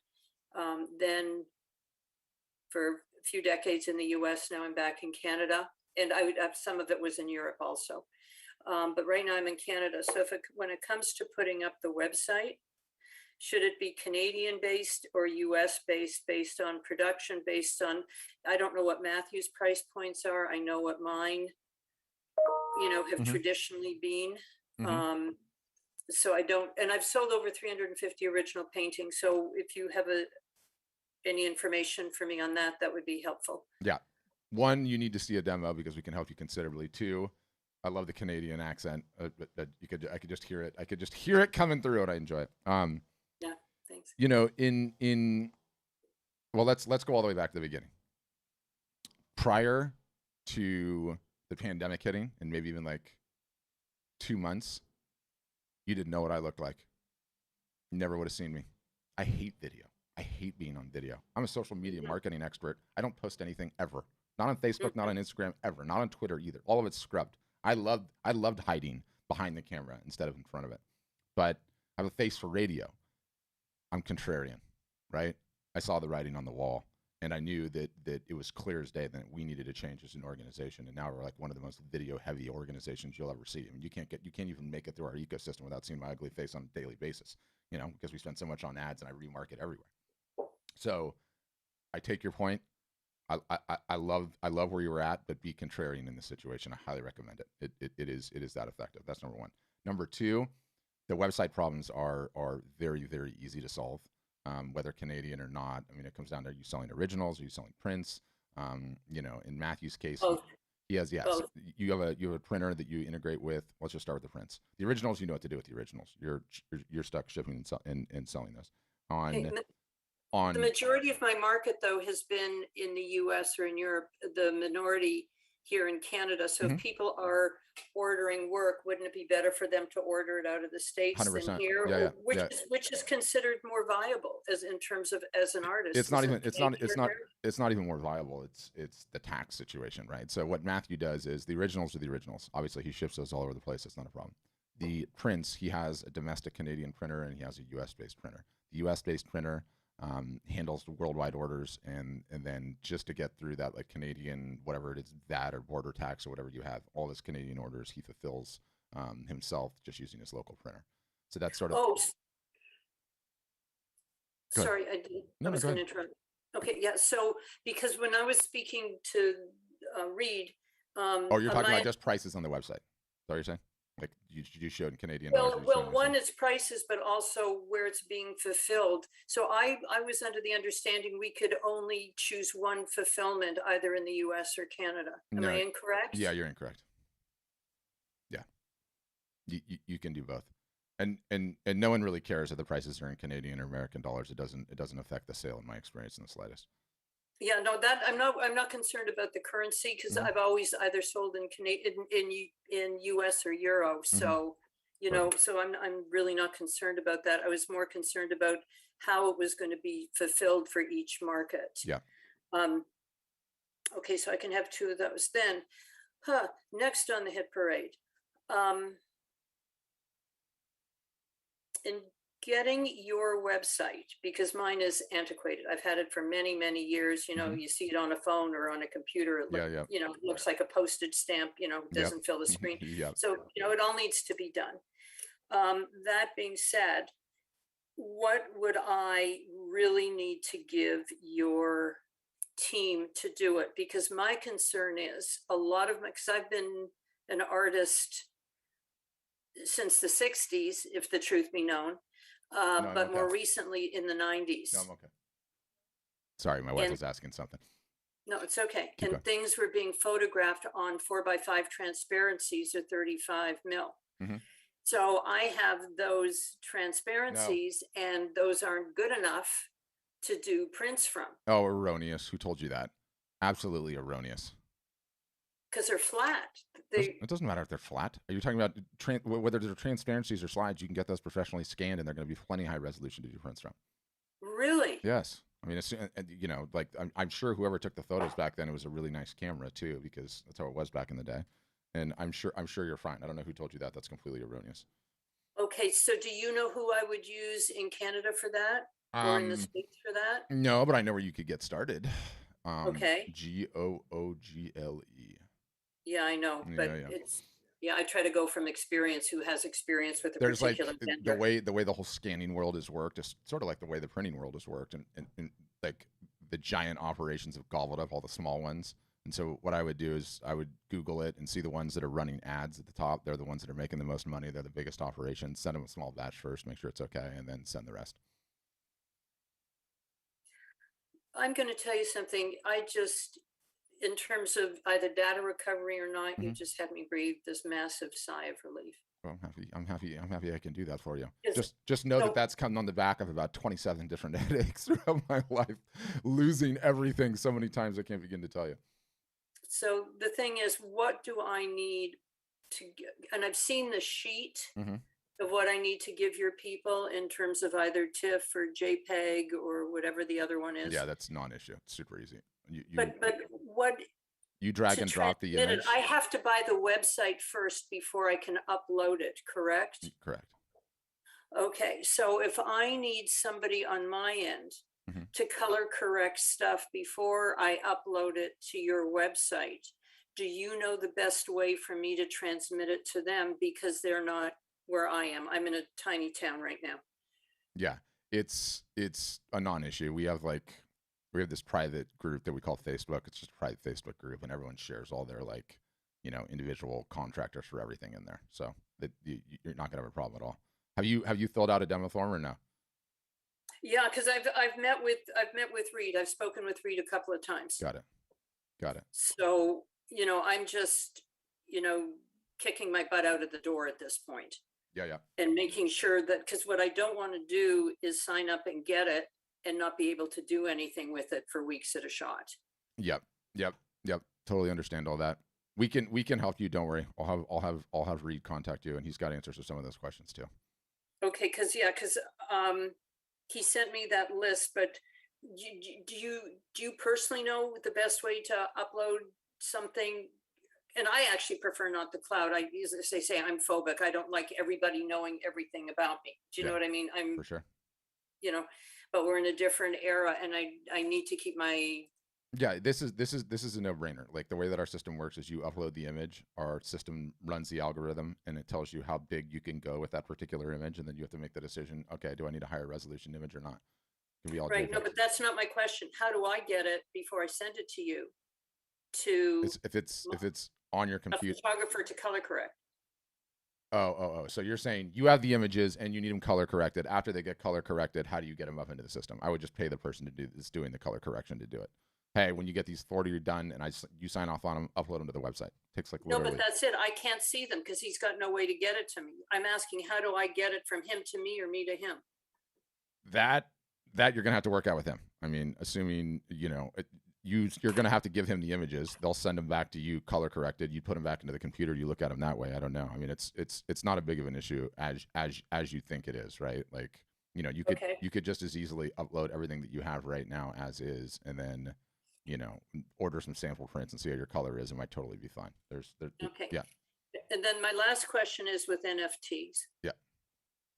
Speaker 2: Then for a few decades in the US. Now I'm back in Canada, and I would have some of it was in Europe also. But right now I'm in Canada. So when it comes to putting up the website, should it be Canadian based or US based on production, based on, I don't know what Matthew's price points are. I know what mine, have traditionally been. So I don't, and I've sold over 350 original paintings. So if you have any information for me on that, that would be helpful.
Speaker 1: Yeah. One, you need to see a demo because we can help you considerably. Two, I love the Canadian accent. I could just hear it. I could just hear it coming through, and I enjoy it.
Speaker 2: Yeah, thanks.
Speaker 1: Well, let's go all the way back to the beginning. Prior to the pandemic hitting, and maybe even like 2 months, you didn't know what I looked like. You never would have seen me. I hate video. I hate being on video. I'm a social media marketing expert. I don't post anything ever. Not on Facebook, not on Instagram, ever. Not on Twitter either. All of it's scrubbed. I loved hiding behind the camera instead of in front of it. But I have a face for radio. I'm contrarian, right? I saw the writing on the wall, and I knew that it was clear as day that we needed to change as an organization. And now we're like one of the most video-heavy organizations you'll ever see. I mean, you can't even make it through our ecosystem without seeing my ugly face on a daily basis, because we spend so much on ads and I remarket everywhere. So I take your point. I love where you were at, but be contrarian in this situation. I highly recommend it. It is that effective. That's number one. Number two, the website problems are very, very easy to solve, whether Canadian or not. I mean, it comes down to, are you selling originals? Are you selling prints? In Matthew's case,
Speaker 2: Both.
Speaker 1: he has, yes.
Speaker 2: Both.
Speaker 1: You have a printer that you integrate with. Let's just start with the prints. The originals, you know what to do with the originals. You're stuck shipping and selling those.
Speaker 2: The majority of my market, though, has been in the US or in Europe, the minority here in Canada. So if people are ordering work, wouldn't it be better for them to order it out of the States
Speaker 1: 100%.
Speaker 2: than here?
Speaker 1: Yeah,
Speaker 2: Which is considered more viable as in terms of as an artist?
Speaker 1: It's not even more viable. It's the tax situation, right? So what Matthew does is the originals are the originals. Obviously, he ships those all over the place. It's not a problem. The prints, he has a domestic Canadian printer and he has a US based printer. The US based printer handles worldwide orders, and then just to get through that, like Canadian, whatever it is, VAT or border tax or whatever you have, all his Canadian orders he fulfills himself just using his local printer. So that's sort of.
Speaker 2: Oh, sorry, I was going to interrupt. Okay, yeah. So because when I was speaking to Reed,
Speaker 1: you're talking about just prices on the website. Is that what you're saying? Like you showed in Canadian.
Speaker 2: Well, one is prices, but also where it's being fulfilled. So I was under the understanding we could only choose one fulfillment, either in the US or Canada. Am I incorrect?
Speaker 1: Yeah, you're incorrect. Yeah, you can do both, and no one really cares if the prices are in Canadian or American dollars. It doesn't affect the sale in my experience in the slightest.
Speaker 2: Yeah, no, that I'm not concerned about the currency because
Speaker 1: Mhm.
Speaker 2: I've always either sold in Canadian in US or euro.
Speaker 1: Mhm.
Speaker 2: So,
Speaker 1: Perfect.
Speaker 2: so I'm really not concerned about that. I was more concerned about how it was going to be fulfilled for each market.
Speaker 1: Yeah.
Speaker 2: Um, okay, so I can have two of those. Then, next on the hit parade. Um, in getting your website, because mine is antiquated. I've had it for many, many years.
Speaker 1: Mhm.
Speaker 2: You see it on a phone or on a computer.
Speaker 1: Yeah, yeah.
Speaker 2: It looks like a postage stamp,
Speaker 1: Yep.
Speaker 2: doesn't fill the screen.
Speaker 1: Yep.
Speaker 2: So, it all needs to be done. That being said, what would I really need to give your team to do it? Because my concern is a lot of my, because I've been an artist since the 60s, if the truth be known,
Speaker 1: No, I'm
Speaker 2: but
Speaker 1: okay.
Speaker 2: more recently in the
Speaker 1: No,
Speaker 2: 90s.
Speaker 1: I'm okay. Sorry, my wife
Speaker 2: And
Speaker 1: was asking something.
Speaker 2: no, it's okay.
Speaker 1: Keep
Speaker 2: And
Speaker 1: going.
Speaker 2: things were being photographed on 4x5 transparencies or 35 mil.
Speaker 1: Mhm.
Speaker 2: So I have those
Speaker 1: No.
Speaker 2: transparencies, and those aren't good enough to do prints from
Speaker 1: Oh, erroneous. Who told you that? Absolutely erroneous.
Speaker 2: because they're flat.
Speaker 1: It doesn't matter if they're flat. Are you talking about whether they're transparencies or slides? You can get those professionally scanned, and they're going to be plenty high resolution to do prints from.
Speaker 2: Really.
Speaker 1: Yes. I mean, like I'm sure whoever took the photos back then, it was a really nice camera too, because that's how it was back in the day. And I'm sure you're fine. I don't know who told you that. That's completely erroneous.
Speaker 2: Okay, so do you know who I would use in Canada for that or in the
Speaker 1: Um,
Speaker 2: States for that?
Speaker 1: no, but I know where you could get started.
Speaker 2: Okay.
Speaker 1: Google.
Speaker 2: Yeah, I know,
Speaker 1: Yeah,
Speaker 2: but
Speaker 1: yeah.
Speaker 2: yeah, I try to go from experience who has experience with a
Speaker 1: There's
Speaker 2: particular
Speaker 1: like the
Speaker 2: vendor.
Speaker 1: way the whole scanning world has worked is sort of like the way the printing world has worked, and like the giant operations have gobbled up all the small ones. And so what I would do is I would Google it and see the ones that are running ads at the top. They're the ones that are making the most money. They're the biggest operations. Send them a small batch first, make sure it's okay, and then send the rest.
Speaker 2: I'm going to tell you something. In terms of either data recovery or not, you
Speaker 1: Mm-hmm.
Speaker 2: just had me breathe this massive sigh of relief.
Speaker 1: Well, I'm happy. I'm happy. I'm happy I can do that for you.
Speaker 2: Yes.
Speaker 1: Just know that
Speaker 2: So,
Speaker 1: that's come on the back of about 27 different headaches throughout my life, losing everything so many times I can't begin to tell you.
Speaker 2: so the thing is, what do I need to get? And I've seen the sheet
Speaker 1: Mm-hmm.
Speaker 2: of what I need to give your people in terms of either TIFF or JPEG or whatever the other one is.
Speaker 1: Yeah, that's non-issue. It's super easy.
Speaker 2: But what
Speaker 1: You drag
Speaker 2: to
Speaker 1: and drop the
Speaker 2: transmit it, I
Speaker 1: image.
Speaker 2: have to buy the website first before I can upload it, correct?
Speaker 1: Correct.
Speaker 2: Okay, so if I need somebody on my end
Speaker 1: Mm-hmm.
Speaker 2: to color correct stuff before I upload it to your website, do you know the best way for me to transmit it to them because they're not where I am? I'm in a tiny town right now.
Speaker 1: Yeah, it's a non-issue. We have this private group that we call Facebook. It's just a private Facebook group, and everyone shares all their individual contractors for everything in there. So that you're not gonna have a problem at all. Have you filled out a demo form or no?
Speaker 2: Yeah, because I've met with Reed. I've spoken with Reed a couple of times.
Speaker 1: Got it. Got it.
Speaker 2: So, I'm just, kicking my butt out of the door at this point
Speaker 1: Yeah, yeah.
Speaker 2: and making sure that, because what I don't want to do is sign up and get it and not be able to do anything with it for weeks at a shot.
Speaker 1: Yep. Yep. Yep. Totally understand all that. We can help you. Don't worry. I'll have Reed contact you, and he's got answers to some of those questions too.
Speaker 2: Okay, because he sent me that list, but do you personally know the best way to upload something? And I actually prefer not the cloud. As they say, I'm phobic. I don't like everybody knowing everything about me. Do you know
Speaker 1: Yeah,
Speaker 2: what I mean?
Speaker 1: for sure.
Speaker 2: You know, but we're in a different era, and I need to keep my.
Speaker 1: Yeah, this is a no-brainer. Like the way that our system works is you upload the image, our system runs the algorithm, and it tells you how big you can go with that particular image, and then you have to make the decision. Okay, do I need a higher resolution image or not? Can we all
Speaker 2: Right. No,
Speaker 1: JPEG?
Speaker 2: but that's not my question. How do I get it before I send it to you to
Speaker 1: If it's on your
Speaker 2: a
Speaker 1: computer.
Speaker 2: photographer to color correct?
Speaker 1: Oh. So you're saying you have the images and you need them color corrected. After they get color corrected, how do you get them up into the system? I would just pay the person that's doing the color correction to do it. Hey, when you get these 40 done and you sign off on them, upload them to the website. Takes like
Speaker 2: No,
Speaker 1: literally.
Speaker 2: but that's it. I can't see them because he's got no way to get it to me. I'm asking, how do I get it from him to me or me to him?
Speaker 1: That you're gonna have to work out with him. I mean, assuming you're going to have to give him the images. They'll send them back to you color corrected. You put them back into the computer. You look at them that way. I don't know. I mean, it's not a big of an issue as you think it is, right? Like, you know,
Speaker 2: Okay.
Speaker 1: you could just as easily upload everything that you have right now as is, and then, you know, order some sample prints and see how your color is. It might totally be fine.
Speaker 2: Okay.
Speaker 1: Yeah.
Speaker 2: And then my last question is with NFTs.
Speaker 1: Yeah.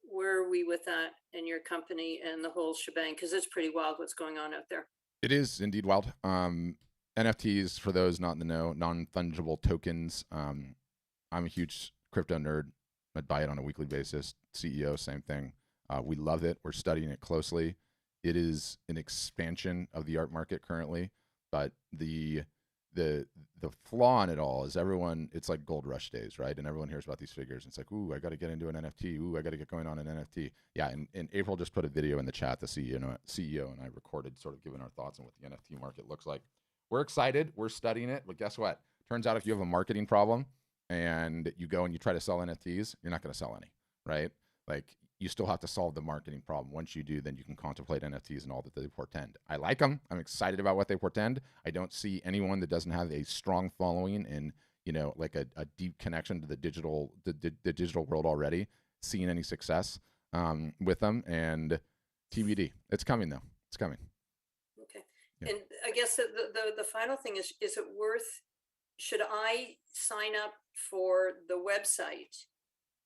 Speaker 2: Where are we with that in your company and the whole shebang? Because it's pretty wild what's going on out there.
Speaker 1: It is indeed wild. NFTs, for those not in the know, non-fungible tokens. I'm a huge crypto nerd. I buy it on a weekly basis. CEO, same thing. We love it. We're studying it closely. It is an expansion of the art market currently, but the flaw in it all is it's like gold rush days, right? And everyone hears about these figures. And it's like, ooh, I got to get into an NFT. Ooh, I got to get going on an NFT. Yeah, and April just put a video in the chat. The CEO and I recorded, sort of giving our thoughts on what the NFT market looks like. We're excited. We're studying it. But guess what? Turns out if you have a marketing problem and you go and you try to sell NFTs, you're not going to sell any, right? Like, you still have to solve the marketing problem. Once you do, then you can contemplate NFTs and all that they portend. I like them. I'm excited about what they portend. I don't see anyone that doesn't have a strong following and, you know, like a deep connection to the digital world already seeing any success with them. And TBD. It's coming though. It's coming.
Speaker 2: Okay.
Speaker 1: Yeah.
Speaker 2: And I guess the final thing is it worth, should I sign up for the website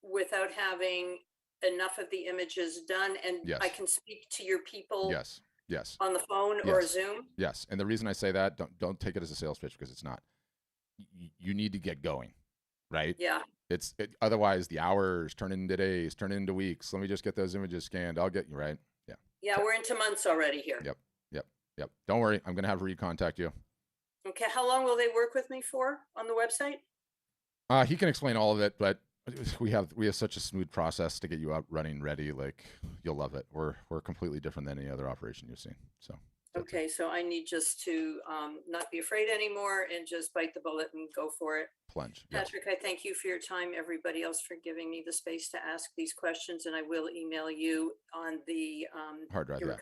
Speaker 2: without having enough of the images done, and
Speaker 1: Yes.
Speaker 2: I can speak to your people
Speaker 1: Yes.
Speaker 2: on the phone or Zoom?
Speaker 1: Yes. And the reason I say that, don't take it as a sales pitch, because it's not. You need to get going, right?
Speaker 2: Yeah.
Speaker 1: Otherwise the hours turn into days, turn into weeks. Let me just get those images scanned. I'll get you right. Yeah.
Speaker 2: Yeah, we're into months already here.
Speaker 1: Yep. Don't worry. I'm going to have Reed contact you.
Speaker 2: Okay. How long will they work with me for on the website?
Speaker 1: He can explain all of it, but we have such a smooth process to get you up running ready. Like, you'll love it. We're completely different than any other operation you've seen. So.
Speaker 2: Okay, so I need just to not be afraid anymore and just bite the bullet and go for it.
Speaker 1: Plunge.
Speaker 2: Patrick, I thank you for your time. Everybody else for giving me the space to ask these questions, and I will email you on the
Speaker 1: hard drive. Yeah.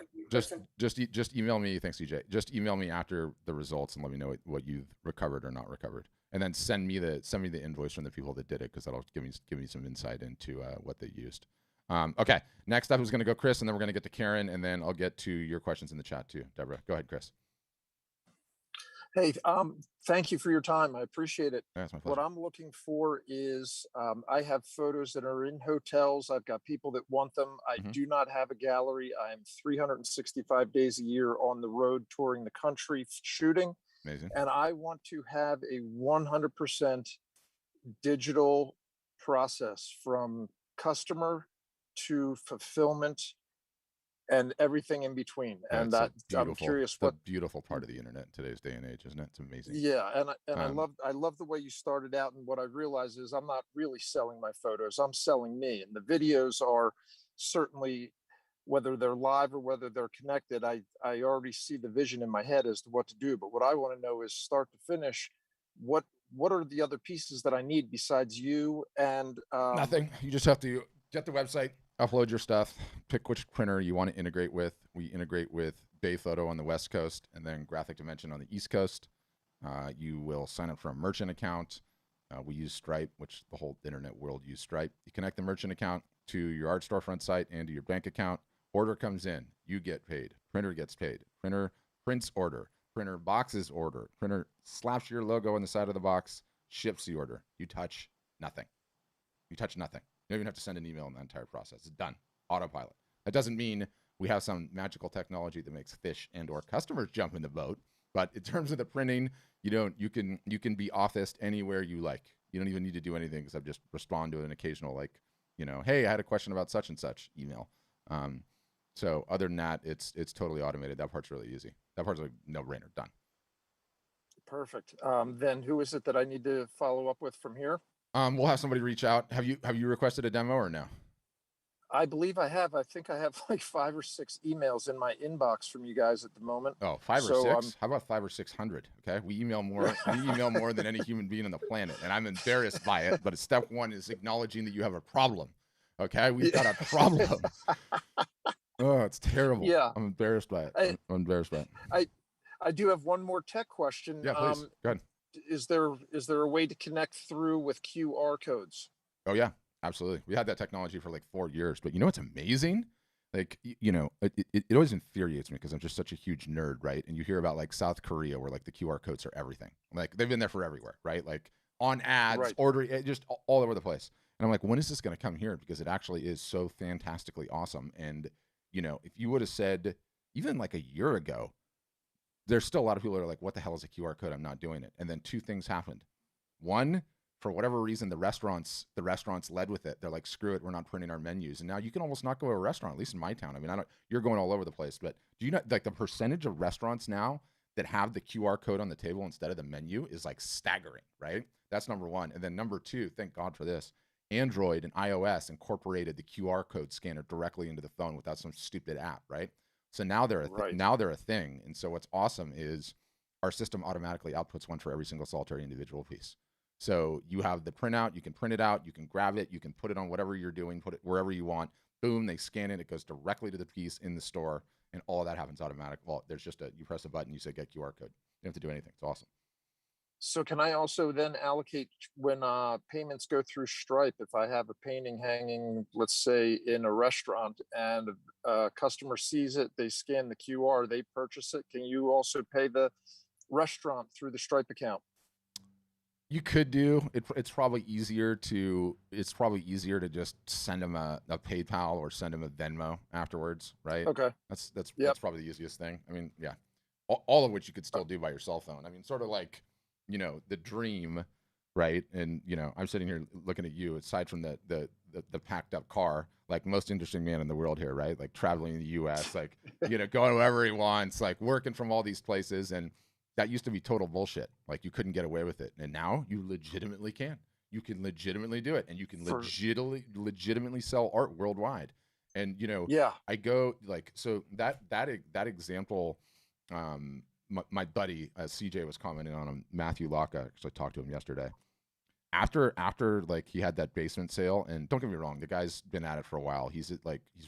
Speaker 1: Just email me. Thanks, CJ. Just email me after the results and let me know what you've recovered or not recovered, and then send me the invoice from the people that did it, because that'll give me some insight into what they used. Okay, next up is going to go Chris, and then we're going to get to Karen, and then I'll get to your questions in the chat too. Deborah, go ahead, Chris.
Speaker 3: Hey, thank you for your time. I appreciate it.
Speaker 1: That's my pleasure.
Speaker 3: What I'm looking for is, I have photos that are in hotels. I've got people that want them. I do not have a gallery. I am 365 days a year on the road touring the country shooting.
Speaker 1: Amazing.
Speaker 3: And I want to have a 100% digital process from customer to fulfillment and everything in between. And that I'm curious
Speaker 1: what the beautiful part of the internet in today's day and age, isn't it? It's amazing.
Speaker 3: Yeah, and I love the way you started out. And what I realized is I'm not really selling my photos. I'm selling me. And the videos are certainly, whether they're live or whether they're connected, I already see the vision in my head as to what to do. But what I want to know is, start to finish, what are the other pieces that I need besides you? And
Speaker 1: nothing. You just have to get the website, upload your stuff, pick which printer you want to integrate with. We integrate with Bay Photo on the West Coast and then Graphic Dimension on the East Coast. You will sign up for a merchant account. We use Stripe, which the whole internet world use Stripe. You connect the merchant account to your art storefront site and to your bank account. Order comes in, you get paid. Printer gets paid. Printer prints order. Printer boxes order. Printer slaps your logo on the side of the box, ships the order. You touch nothing. You touch nothing. You don't even have to send an email in the entire process. It's done. Autopilot. That doesn't mean we have some magical technology that makes fish and or customers jump in the boat. But in terms of the printing, you can be officed anywhere you like. You don't even need to do anything except just respond to an occasional, like, hey, I had a question about such and such email. So other than that, it's totally automated. That part's really easy. That part's like no-brainer. Done.
Speaker 3: Perfect. Then who is it that I need to follow up with from here?
Speaker 1: We'll have somebody reach out. Have you requested a demo or no?
Speaker 3: I believe I have. I think I have like 5 or 6 emails in my inbox from you guys at the moment.
Speaker 1: Oh, 5 or 6? How about 500 or 600? Okay, we email more. We email more than any human being on the planet, and I'm embarrassed by it. But step one is acknowledging that you have a problem. Okay, we've got a problem. Oh, it's terrible.
Speaker 3: Yeah,
Speaker 1: I'm embarrassed by it. I'm embarrassed by it.
Speaker 3: I do have one more tech question.
Speaker 1: Yeah, please. Go ahead.
Speaker 3: Is there a way to connect through with QR codes?
Speaker 1: Oh yeah, absolutely. We had that technology for like 4 years, but you know what's amazing? Like, it always infuriates me because I'm just such a huge nerd, right? And you hear about like South Korea where like the QR codes are everything. Like they've been there for everywhere, right? Like on ads,
Speaker 3: Right.
Speaker 1: ordering, just all over the place. And I'm like, when is this going to come here? Because it actually is so fantastically awesome. And, if you would have said even like a year ago, there's still a lot of people that are like, what the hell is a QR code? I'm not doing it. And then two things happened. One, for whatever reason, the restaurants led with it. They're like, screw it, we're not printing our menus. And now you can almost not go to a restaurant, at least in my town. I mean, you're going all over the place, but do you know, like, the percentage of restaurants now that have the QR code on the table instead of the menu is like staggering, right? That's number one. And then number two, thank God for this, Android and iOS incorporated the QR code scanner directly into the phone without some stupid app, right? So now they're a thing. And so what's awesome is our system automatically outputs one for every single solitary individual piece. So you have the printout, you can print it out, you can grab it, you can put it on whatever you're doing, put it wherever you want. Boom, they scan it, it goes directly to the piece in the store, and all of that happens automatic. Well, there's just you press a button, you say get QR code. You don't have to do anything. It's awesome.
Speaker 3: So can I also then allocate when payments go through Stripe? If I have a painting hanging, let's say in a restaurant, and a customer sees it, they scan the QR, they purchase it. Can you also pay the restaurant through the Stripe account?
Speaker 1: You could do it. It's probably easier to just send them a PayPal or send them a Venmo afterwards, right?
Speaker 3: Okay.
Speaker 1: That's
Speaker 3: Yep.
Speaker 1: probably the easiest thing. I mean, yeah, all of which you could still do by your cell phone. I mean, sort of like, the dream, right? And I'm sitting here looking at you. Aside from the packed up car, like most interesting man in the world here, right? Like traveling in the U.S., like going wherever he wants, like working from all these places, and that used to be total bullshit. Like you couldn't get away with it, and now you legitimately can. You can legitimately do it, and you can legitimately sell art worldwide. And
Speaker 3: Yeah.
Speaker 1: I go like, so that example. My buddy CJ was commenting on him, Matthew Locke, because I talked to him yesterday. After like he had that basement sale, and don't get me wrong, the guy's been at it for a while. He's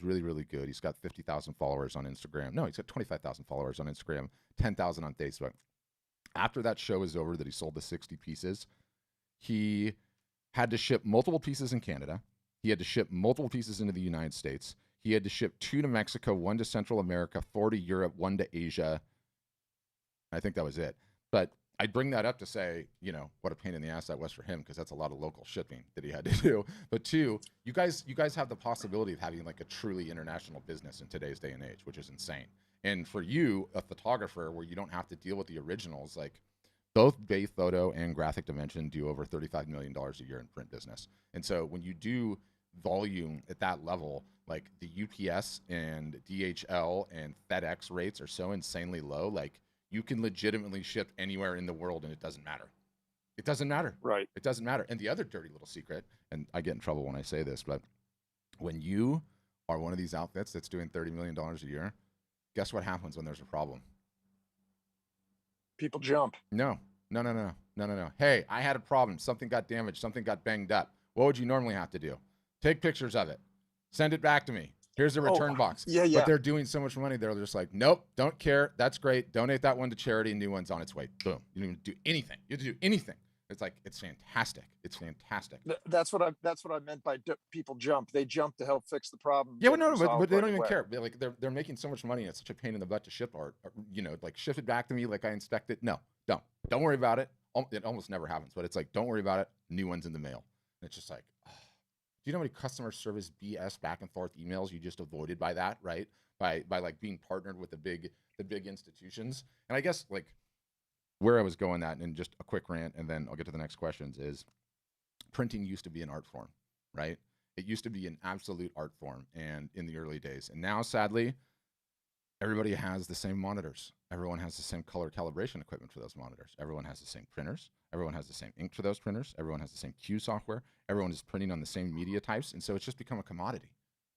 Speaker 1: really, really good. He's got 50,000 followers on Instagram. No, he's got 25,000 followers on Instagram, 10,000 on Facebook. After that show is over, that he sold the 60 pieces, he had to ship multiple pieces in Canada. He had to ship multiple pieces into the United States. He had to ship 2 to Mexico, 1 to Central America, 4 to Europe, 1 to Asia. I think that was it. But I bring that up to say, what a pain in the ass that was for him, because that's a lot of local shipping that he had to do. But two, you guys have the possibility of having like a truly international business in today's day and age, which is insane. And for you, a photographer, where you don't have to deal with the originals, like both Bay Photo and Graphic Dimension do over $35 million a year in print business. And so when you do volume at that level, like the UPS and DHL and FedEx rates are so insanely low, like you can legitimately ship anywhere in the world and it doesn't matter. It doesn't matter.
Speaker 3: Right.
Speaker 1: It doesn't matter. And the other dirty little secret, and I get in trouble when I say this, but when you are one of these outfits that's doing $30 million a year, guess what happens when there's a problem?
Speaker 3: People jump.
Speaker 1: No. Hey, I had a problem. Something got damaged. Something got banged up. What would you normally have to do? Take pictures of it. Send it back to me. Here's a return box.
Speaker 3: Yeah.
Speaker 1: But they're doing so much money. They're just like, nope, don't care. That's great. Donate that one to charity. New one's on its way. Boom. You don't even do anything. You have to do anything. It's like, it's fantastic. It's fantastic.
Speaker 3: That's what I meant by people jump. They jump to help fix the problem.
Speaker 1: Yeah, but they don't even care. They're making so much money. It's such a pain in the butt to ship art. Like ship it back to me like I inspect it. No, don't worry about it. It almost never happens, but it's like, don't worry about it. New one's in the mail. And it's just like, oh. Do you know how many customer service BS back and forth emails you just avoided by that, right? By like being partnered with the big institutions. And I guess like where I was going at, and just a quick rant, and then I'll get to the next questions, is printing used to be an art form, right? It used to be an absolute art form, and in the early days. And now, sadly, everybody has the same monitors. Everyone has the same color calibration equipment for those monitors. Everyone has the same printers. Everyone has the same ink for those printers. Everyone has the same Q software. Everyone is printing on the same media types. And so it's just become a commodity.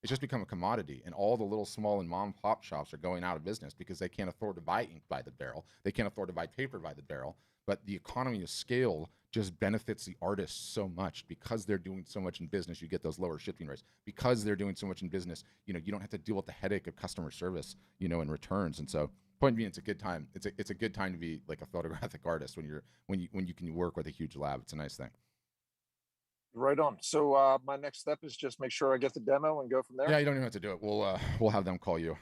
Speaker 1: It's just become a commodity. And all the little small and mom and pop shops are going out of business because they can't afford to buy ink by the barrel. They can't afford to buy paper by the barrel. But the economy of scale just benefits the artists so much because they're doing so much in business. You get those lower shipping rates because they're doing so much in business. You don't have to deal with the headache of customer service, and returns. And so Point being, it's a good time. It's a good time to be like a photographic artist when you can work with a huge lab. It's a nice thing.
Speaker 3: Right on. So my next step is just make sure I get the demo and go from there.
Speaker 1: Yeah, you don't even have to do it. We'll have them call you.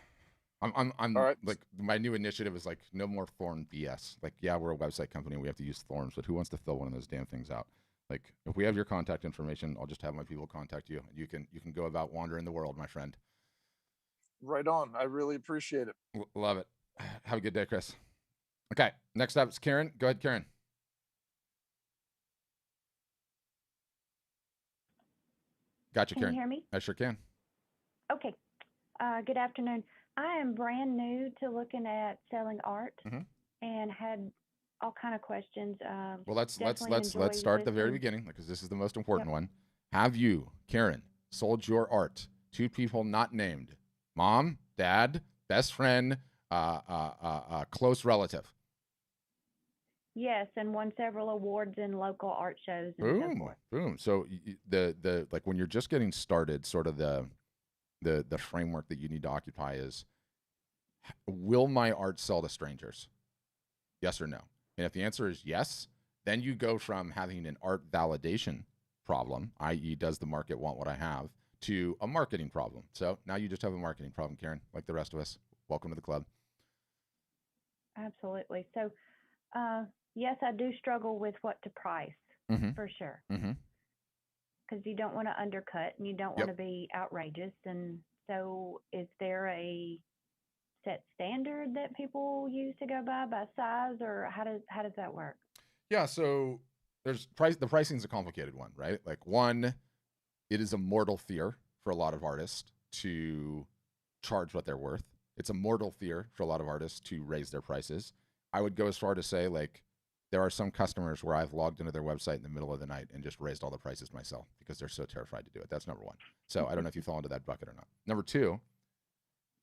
Speaker 1: I'm
Speaker 3: All right.
Speaker 1: like, my new initiative is like no more Thorn BS. Like, yeah, we're a website company, we have to use Thorns, but who wants to fill one of those damn things out? Like, if we have your contact information, I'll just have my people contact you. You can go about wandering the world, my friend.
Speaker 3: Right on. I really appreciate it.
Speaker 1: Love it. Have a good day, Chris. Okay, next up is Karen. Go ahead, Karen. Gotcha,
Speaker 4: Can
Speaker 1: Karen.
Speaker 4: you hear me?
Speaker 1: I sure can.
Speaker 4: Okay. Good afternoon. I am brand new to looking at selling art and had all kind of questions.
Speaker 1: Well, let's
Speaker 4: definitely
Speaker 1: start at the very
Speaker 4: listening.
Speaker 1: beginning, because this is the most important one. Have you, Karen, sold your art to people not named? Mom, dad, best friend, close relative?
Speaker 4: Yes, and won several awards in local art shows and so
Speaker 1: Boom,
Speaker 4: forth.
Speaker 1: boom. So the like, when you're just getting started, sort of the framework that you need to occupy is, will my art sell to strangers? Yes or no? And if the answer is yes, then you go from having an art validation problem, i.e., does the market want what I have, to a marketing problem. So now you just have a marketing problem, Karen, like the rest of us. Welcome to the club.
Speaker 4: Absolutely. So, yes, I do struggle with what to price for sure. Because you don't want to undercut and you don't want to be outrageous. And so, is there a set standard that people use to go by size, or how does that work?
Speaker 1: Yeah, so there's price. The pricing is a complicated one, right? Like, one, it is a mortal fear for a lot of artists to charge what they're worth. It's a mortal fear for a lot of artists to raise their prices. I would go as far to say, like, there are some customers where I've logged into their website in the middle of the night and just raised all the prices myself because they're so terrified to do it. That's number one. So I don't know if you fall into that bucket or not. Number two,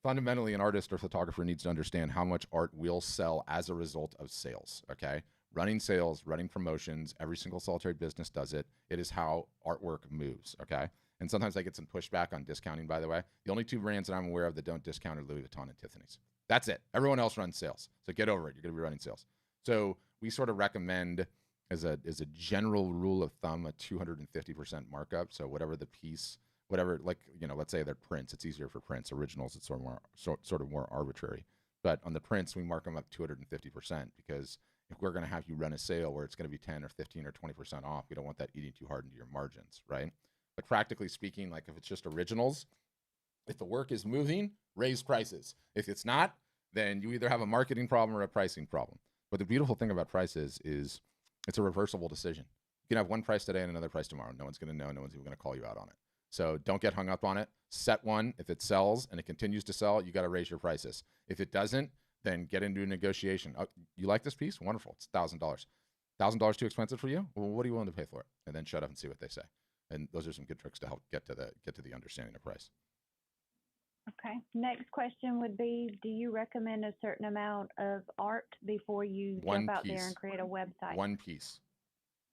Speaker 1: fundamentally, an artist or photographer needs to understand how much art will sell as a result of sales, okay? Running sales, running promotions, every single solitary business does it. It is how artwork moves, okay? And sometimes I get some pushback on discounting, by the way. The only two brands that I'm aware of that don't discount are Louis Vuitton and Tiffany's. That's it. Everyone else runs sales. So get over it. You're going to be running sales. So we sort of recommend, as a general rule of thumb, a 250% markup. So whatever the piece, whatever, like, you know, let's say they're prints. It's easier for prints. Originals, it's sort of more arbitrary. But on the prints, we mark them up 250% because if we're going to have you run a sale where it's going to be 10 or 15 or 20% off, we don't want that eating too hard into your margins, right? But practically speaking, like, if it's just originals, if the work is moving, raise prices. If it's not, then you either have a marketing problem or a pricing problem. But the beautiful thing about prices is it's a reversible decision. You can have one price today and another price tomorrow. No one's going to know. No one's even going to call you out on it. So don't get hung up on it. Set one. If it sells and it continues to sell, you got to raise your prices. If it doesn't, then get into a negotiation. Oh, you like this piece? Wonderful. It's $1,000. $1,000 too expensive for you? Well, what are you willing to pay for it? And then shut up and see what they say. And those are some good tricks to help get to the understanding of price.
Speaker 4: Okay. Next question would be, do you recommend a certain amount of art before you jump out there and create a website?
Speaker 1: One piece.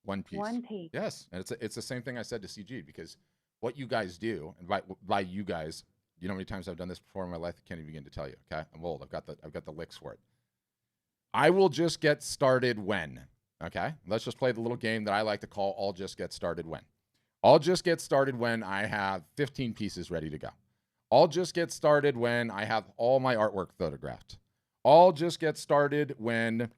Speaker 4: One piece.
Speaker 1: Yes. And it's the same thing I said to CG, because what you guys do, and by you guys, you know how many times I've done this before in my life? I can't even begin to tell you. Okay. I'm old. I've got the licks for it. I will just get started when. Okay. Let's just play the little game that I like to call I'll just get started when. I'll just get started when I have 15 pieces ready to go. I'll just get started when I have all my artwork photographed. I'll just get started when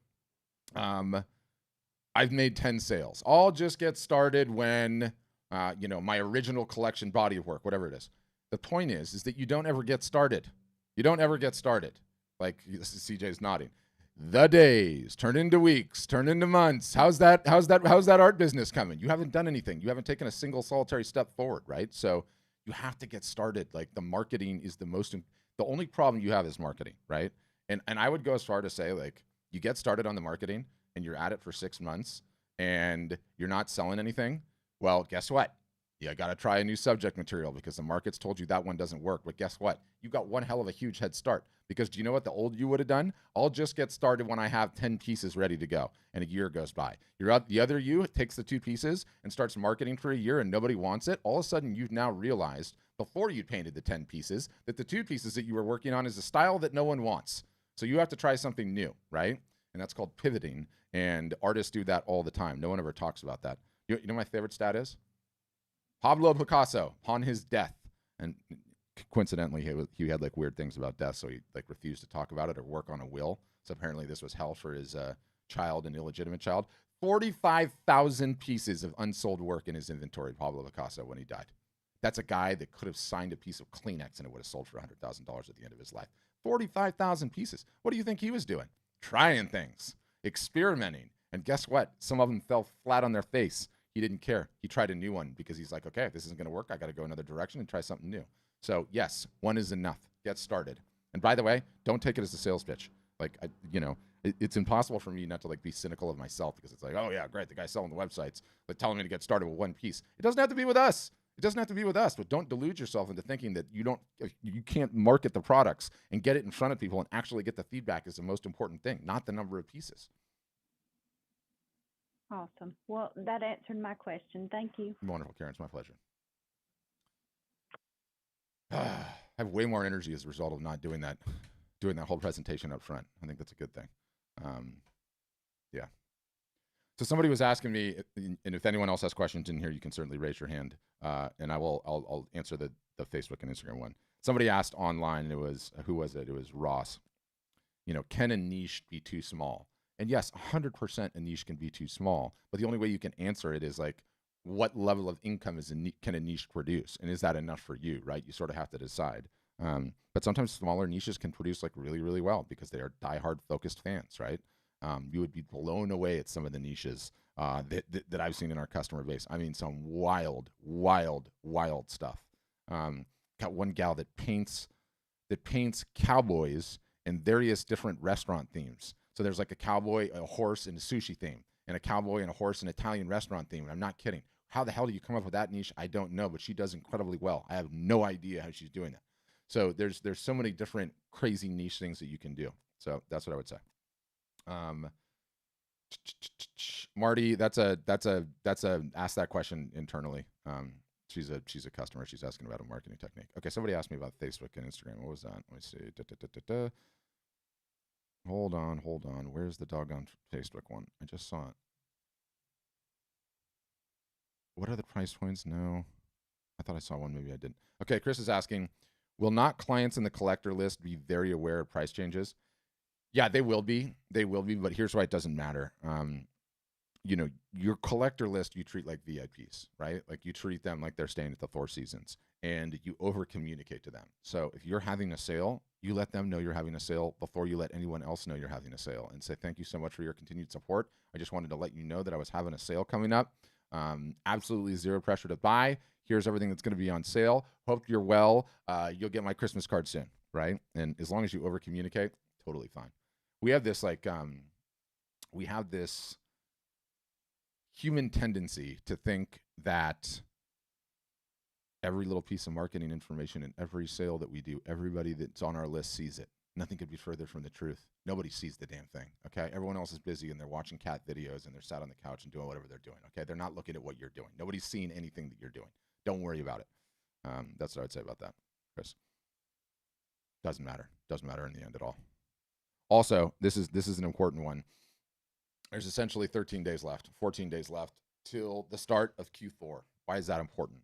Speaker 1: I've made 10 sales. I'll just get started when, my original collection body of work, whatever it is. The point is that you don't ever get started. You don't ever get started. Like, CJ's nodding. The days turn into weeks, turn into months. How's that art business coming? You haven't done anything. You haven't taken a single solitary step forward, right? So you have to get started. Like, the marketing is the only problem you have is marketing, right? And I would go as far to say, like, you get started on the marketing and you're at it for 6 months and you're not selling anything. Well, guess what? You got to try a new subject material because the market's told you that one doesn't work. But guess what? You got one hell of a huge head start, because do you know what the old you would have done? I'll just get started when I have 10 pieces ready to go, and a year goes by. The other you takes the 2 pieces and starts marketing for a year and nobody wants it. All of a sudden, you've now realized, before you painted the 10 pieces, that the 2 pieces that you were working on is a style that no one wants. So you have to try something new, right? And that's called pivoting. And artists do that all the time. No one ever talks about that. You know what my favorite stat is? Pablo Picasso, upon his death, and coincidentally, he had like weird things about death, so he like refused to talk about it or work on a will. So apparently this was hell for his child and illegitimate child. 45,000 pieces of unsold work in his inventory, Pablo Picasso, when he died. That's a guy that could have signed a piece of Kleenex and it would have sold for $100,000 at the end of his life. 45,000 pieces. What do you think he was doing? Trying things, experimenting. And guess what? Some of them fell flat on their face. He didn't care. He tried a new one because he's like, okay, if this isn't going to work, I got to go another direction and try something new. So yes, one is enough. Get started. And by the way, don't take it as a sales pitch. Like, it's impossible for me not to like be cynical of myself because it's like, oh yeah, great, the guy's selling the websites, like telling me to get started with one piece. It doesn't have to be with us. It doesn't have to be with us, but don't delude yourself into thinking that you can't market the products and get it in front of people and actually get the feedback is the most important thing, not the number of pieces.
Speaker 4: Awesome. Well, that answered my question. Thank you.
Speaker 1: Wonderful, Karen. It's my pleasure. I have way more energy as a result of not doing that whole presentation up front. I think that's a good thing. Yeah. So somebody was asking me, and if anyone else has questions in here, you can certainly raise your hand, and I'll answer the Facebook and Instagram one. Somebody asked online, and who was it? It was Ross. Can a niche be too small? And yes, 100% a niche can be too small, but the only way you can answer it is like, what level of income can a niche produce? And is that enough for you, right? You sort of have to decide. But sometimes smaller niches can produce like really, really well because they are diehard focused fans, right? You would be blown away at some of the niches that I've seen in our customer base. I mean, some wild, wild, wild stuff. Got one gal that paints cowboys in various different restaurant themes. So there's like a cowboy, a horse, and a sushi theme, and a cowboy and a horse and Italian restaurant theme. And I'm not kidding. How the hell do you come up with that niche? I don't know, but she does incredibly well. I have no idea how she's doing that. So there's so many different crazy niche things that you can do. So that's what I would say. Marty, that's a ask that question internally. She's a customer. She's asking about a marketing technique. Okay, somebody asked me about Facebook and Instagram. What was that? Let me see. Hold on. Where's the doggone Facebook one? I just saw it. What are the price points? No. I thought I saw one. Maybe I didn't. Okay, Chris is asking, will not clients in the collector list be very aware of price changes? Yeah, they will be. But here's why it doesn't matter. Your collector list, you treat like VIPs, right? Like you treat them like they're staying at the Four Seasons, and you over communicate to them. So if you're having a sale, you let them know you're having a sale before you let anyone else know you're having a sale, and say, thank you so much for your continued support. I just wanted to let you know that I was having a sale coming up. Absolutely zero pressure to buy. Here's everything that's going to be on sale. Hope you're well. You'll get my Christmas card soon, right? And as long as you over communicate, totally fine. We have this human tendency to think that every little piece of marketing information and every sale that we do, everybody that's on our list sees it. Nothing could be further from the truth. Nobody sees the damn thing, okay? Everyone else is busy and they're watching cat videos and they're sat on the couch and doing whatever they're doing, okay? They're not looking at what you're doing. Nobody's seeing anything that you're doing. Don't worry about it. That's what I'd say about that, Chris. Doesn't matter. Doesn't matter in the end at all. Also, this is an important one. There's essentially 13 days left, 14 days left till the start of Q4. Why is that important?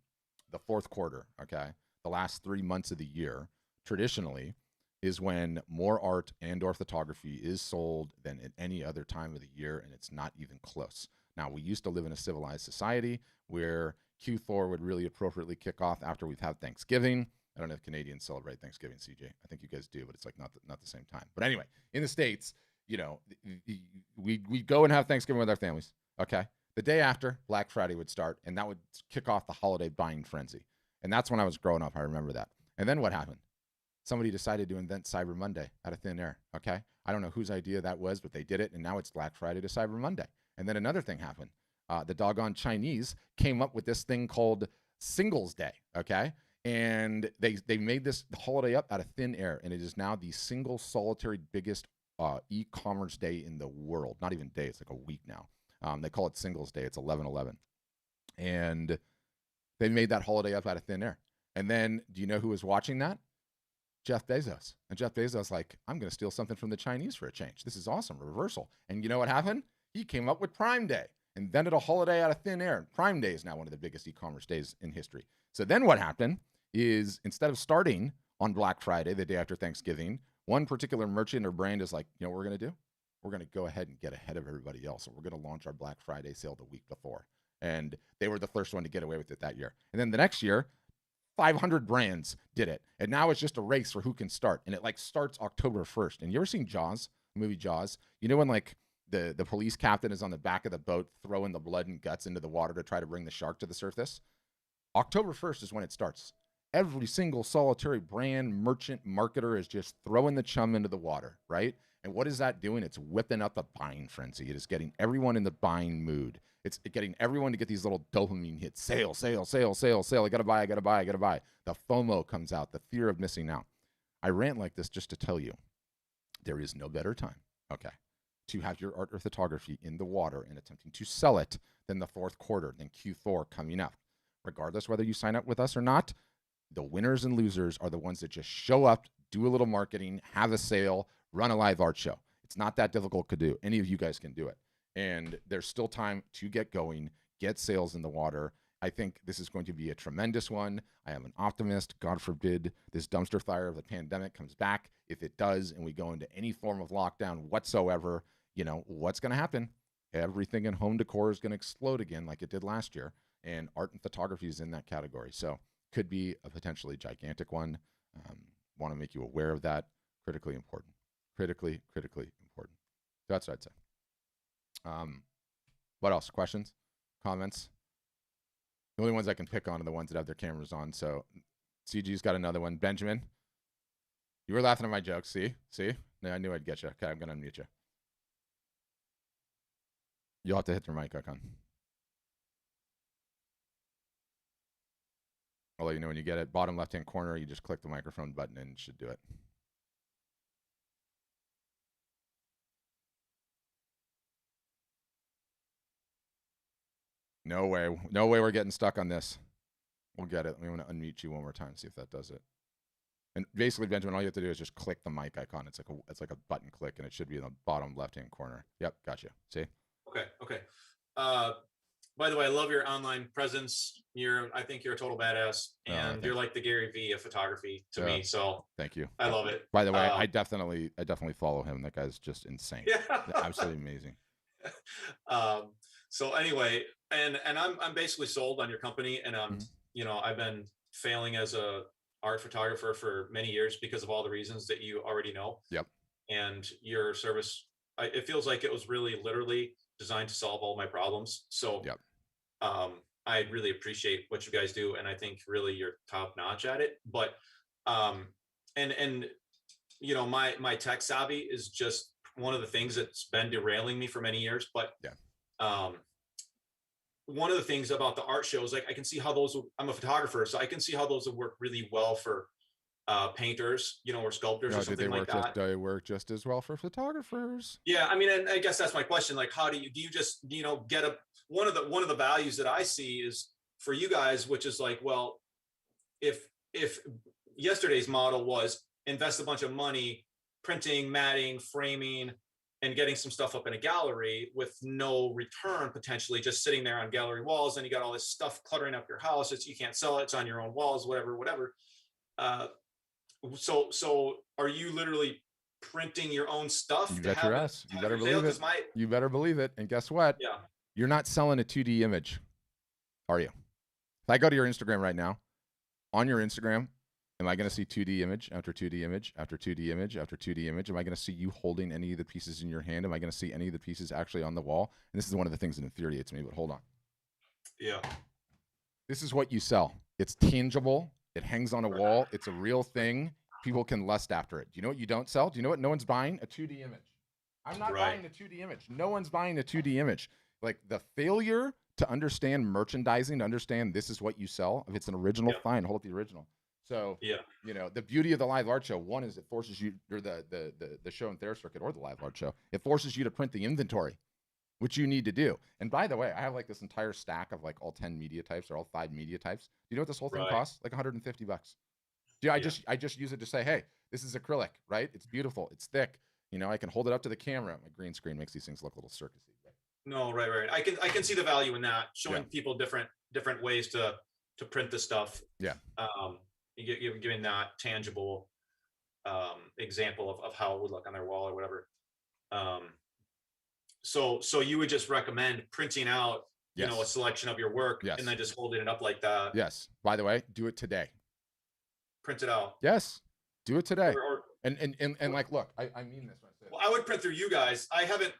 Speaker 1: The fourth quarter, okay? The last 3 months of the year, traditionally, is when more art and or photography is sold than at any other time of the year, and it's not even close. Now, we used to live in a civilized society where Q4 would really appropriately kick off after we've had Thanksgiving. I don't know if Canadians celebrate Thanksgiving, CJ. I think you guys do, but it's like not the same time. But anyway, in the States, we go and have Thanksgiving with our families, okay? The day after, Black Friday would start, and that would kick off the holiday buying frenzy. And that's when I was growing up. I remember that. And then what happened? Somebody decided to invent Cyber Monday out of thin air, okay? I don't know whose idea that was, but they did it, and now it's Black Friday to Cyber Monday. And then another thing happened. The doggone Chinese came up with this thing called Singles Day, okay? And they made this holiday up out of thin air, and it is now the single solitary biggest e-commerce day in the world. Not even day, it's like a week now. They call it Singles Day. It's 11/11. And they made that holiday up out of thin air. And then, do you know who was watching that? Jeff Bezos. And Jeff Bezos like, I'm going to steal something from the Chinese for a change. This is awesome. Reversal. And you know what happened? He came up with Prime Day, invented a holiday out of thin air. Prime Day is now one of the biggest e-commerce days in history. So then what happened is instead of starting on Black Friday, the day after Thanksgiving, one particular merchant or brand is like, you know what we're going to do? We're going to go ahead and get ahead of everybody else. And we're going to launch our Black Friday sale the week before. And they were the first one to get away with it that year. And then the next year, 500 brands did it. And now it's just a race for who can start. And it like starts October 1st. And you ever seen Jaws, the movie Jaws? You know when like the police captain is on the back of the boat throwing the blood and guts into the water to try to bring the shark to the surface? October 1st is when it starts. Every single solitary brand, merchant, marketer is just throwing the chum into the water, right? And what is that doing? It's whipping up the buying frenzy. It is getting everyone in the buying mood. It's getting everyone to get these little dopamine hits. Sale, sale, sale, sale, sale. I got to buy, I got to buy, I got to buy. The FOMO comes out, the fear of missing out. I rant like this just to tell you, there is no better time, okay, to have your art or photography in the water and attempting to sell it than the fourth quarter, than Q4 coming up. Regardless whether you sign up with us or not, the winners and losers are the ones that just show up, do a little marketing, have a sale, run a live art show. It's not that difficult to do. Any of you guys can do it. And there's still time to get going, get sales in the water. I think this is going to be a tremendous one. I am an optimist. God forbid this dumpster fire of the pandemic comes back. If it does, and we go into any form of lockdown whatsoever, you know, what's going to happen? Everything in home decor is going to explode again like it did last year. And art and photography is in that category. So could be a potentially gigantic one. Want to make you aware of that. Critically important. Critically important. That's what I'd say. What else? Questions? Comments? The only ones I can pick on are the ones that have their cameras on. So CG's got another one. Benjamin, you were laughing at my jokes. See? No, I knew I'd get you. Okay, I'm going to unmute you. You'll have to hit your mic icon. I'll let you know when you get it. Bottom left-hand corner, you just click the microphone button and it should do it. No way we're getting stuck on this. We'll get it. We want to unmute you one more time, see if that does it. And basically, Benjamin, all you have to do is just click the mic icon. It's like a button click, and it should be in the bottom left-hand corner. Yep, gotcha. See?
Speaker 5: Okay. By the way, I love your online presence. I think you're a total badass, and you're like the Gary Vee of photography to me. So
Speaker 1: thank you.
Speaker 5: I love it.
Speaker 1: By the way, I definitely follow him. That guy's just insane.
Speaker 5: Yeah.
Speaker 1: Absolutely amazing.
Speaker 5: So anyway, and I'm basically sold on your company, and you know, I've been failing as a art photographer for many years because of all the reasons that you already know.
Speaker 1: Yep.
Speaker 5: And your service, it feels like it was really literally designed to solve all my problems. So
Speaker 1: yep.
Speaker 5: I really appreciate what you guys do, and I think really you're top notch at it. But and you know, my tech savvy is just one of the things that's been derailing me for many years. But
Speaker 1: yeah.
Speaker 5: One of the things about the art shows, like I can see how those, I'm a photographer, so I can see how those would work really well for painters, you know, or sculptors or something like that.
Speaker 1: They work just as well for photographers.
Speaker 5: Yeah, I mean, and I guess that's my question. Like, how do you just, you know, get one of the values that I see is for you guys, which is like, well, if yesterday's model was invest a bunch of money printing, matting, framing, and getting some stuff up in a gallery with no return, potentially just sitting there on gallery walls, and you got all this stuff cluttering up your house. You can't sell it. It's on your own walls, whatever. So are you literally printing your own stuff?
Speaker 1: You bet your ass. You better believe it. You better believe it. And guess what?
Speaker 5: Yeah.
Speaker 1: You're not selling a 2D image, are you? If I go to your Instagram right now, on your Instagram, am I going to see 2D image after 2D image after 2D image after 2D image? Am I going to see you holding any of the pieces in your hand? Am I going to see any of the pieces actually on the wall? And this is one of the things that infuriates me, but hold on.
Speaker 5: Yeah.
Speaker 1: This is what you sell. It's tangible. It hangs on a wall. It's a real thing. People can lust after it. Do you know what you don't sell? Do you know what no one's buying? A 2D image. I'm not buying a 2D image. No one's buying a 2D image. Like the failure to understand merchandising, to understand this is what you sell. If it's an original, fine, hold the original. So, you know, the beauty of the live art show, one is it forces you, or the show and Thayer circuit or the live art show, it forces you to print the inventory, which you need to do. And by the way, I have like this entire stack of like all 10 media types or all 5 media types. Do you know what this whole thing costs? Like $150. Dude, I just use it to say, hey, This is acrylic, right? It's beautiful. It's thick. You know, I can hold it up to the camera. My green screen makes these things look a little circusy.
Speaker 5: No, right. I can see the value in that, showing people different ways to print the stuff.
Speaker 1: Yeah.
Speaker 5: You're giving that tangible example of how it would look on their wall or whatever. So you would just recommend printing out, you know, a selection of your work and then just holding it up like that.
Speaker 1: Yes. By the way, do it today.
Speaker 5: Print it out.
Speaker 1: Yes. Do it today. And like, look, I mean this when I say
Speaker 5: well, I would print through you guys. I haven't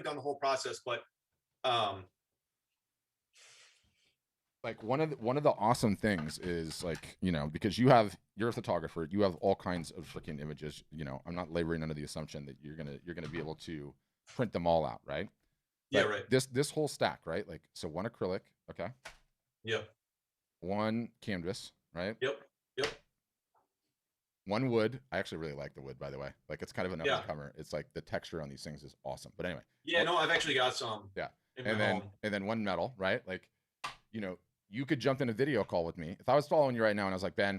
Speaker 5: done the whole process, but
Speaker 1: like one of the awesome things is, like, you know, because you're a photographer, you have all kinds of freaking images. You know, I'm not laboring under the assumption that you're gonna be able to print them all out, right?
Speaker 5: Yeah,
Speaker 1: but
Speaker 5: right.
Speaker 1: This whole stack, right? Like, so one acrylic, okay.
Speaker 5: Yep.
Speaker 1: One canvas, right?
Speaker 5: Yep.
Speaker 1: One wood. I actually really like the wood, by the way. Like, it's kind of an up and comer. It's like the texture on these things is awesome. But anyway.
Speaker 5: Yeah, no, I've actually got some.
Speaker 1: Yeah. And then one metal, right? Like, you know, you could jump in a video call with me. If I was following you right now and I was like, Ben,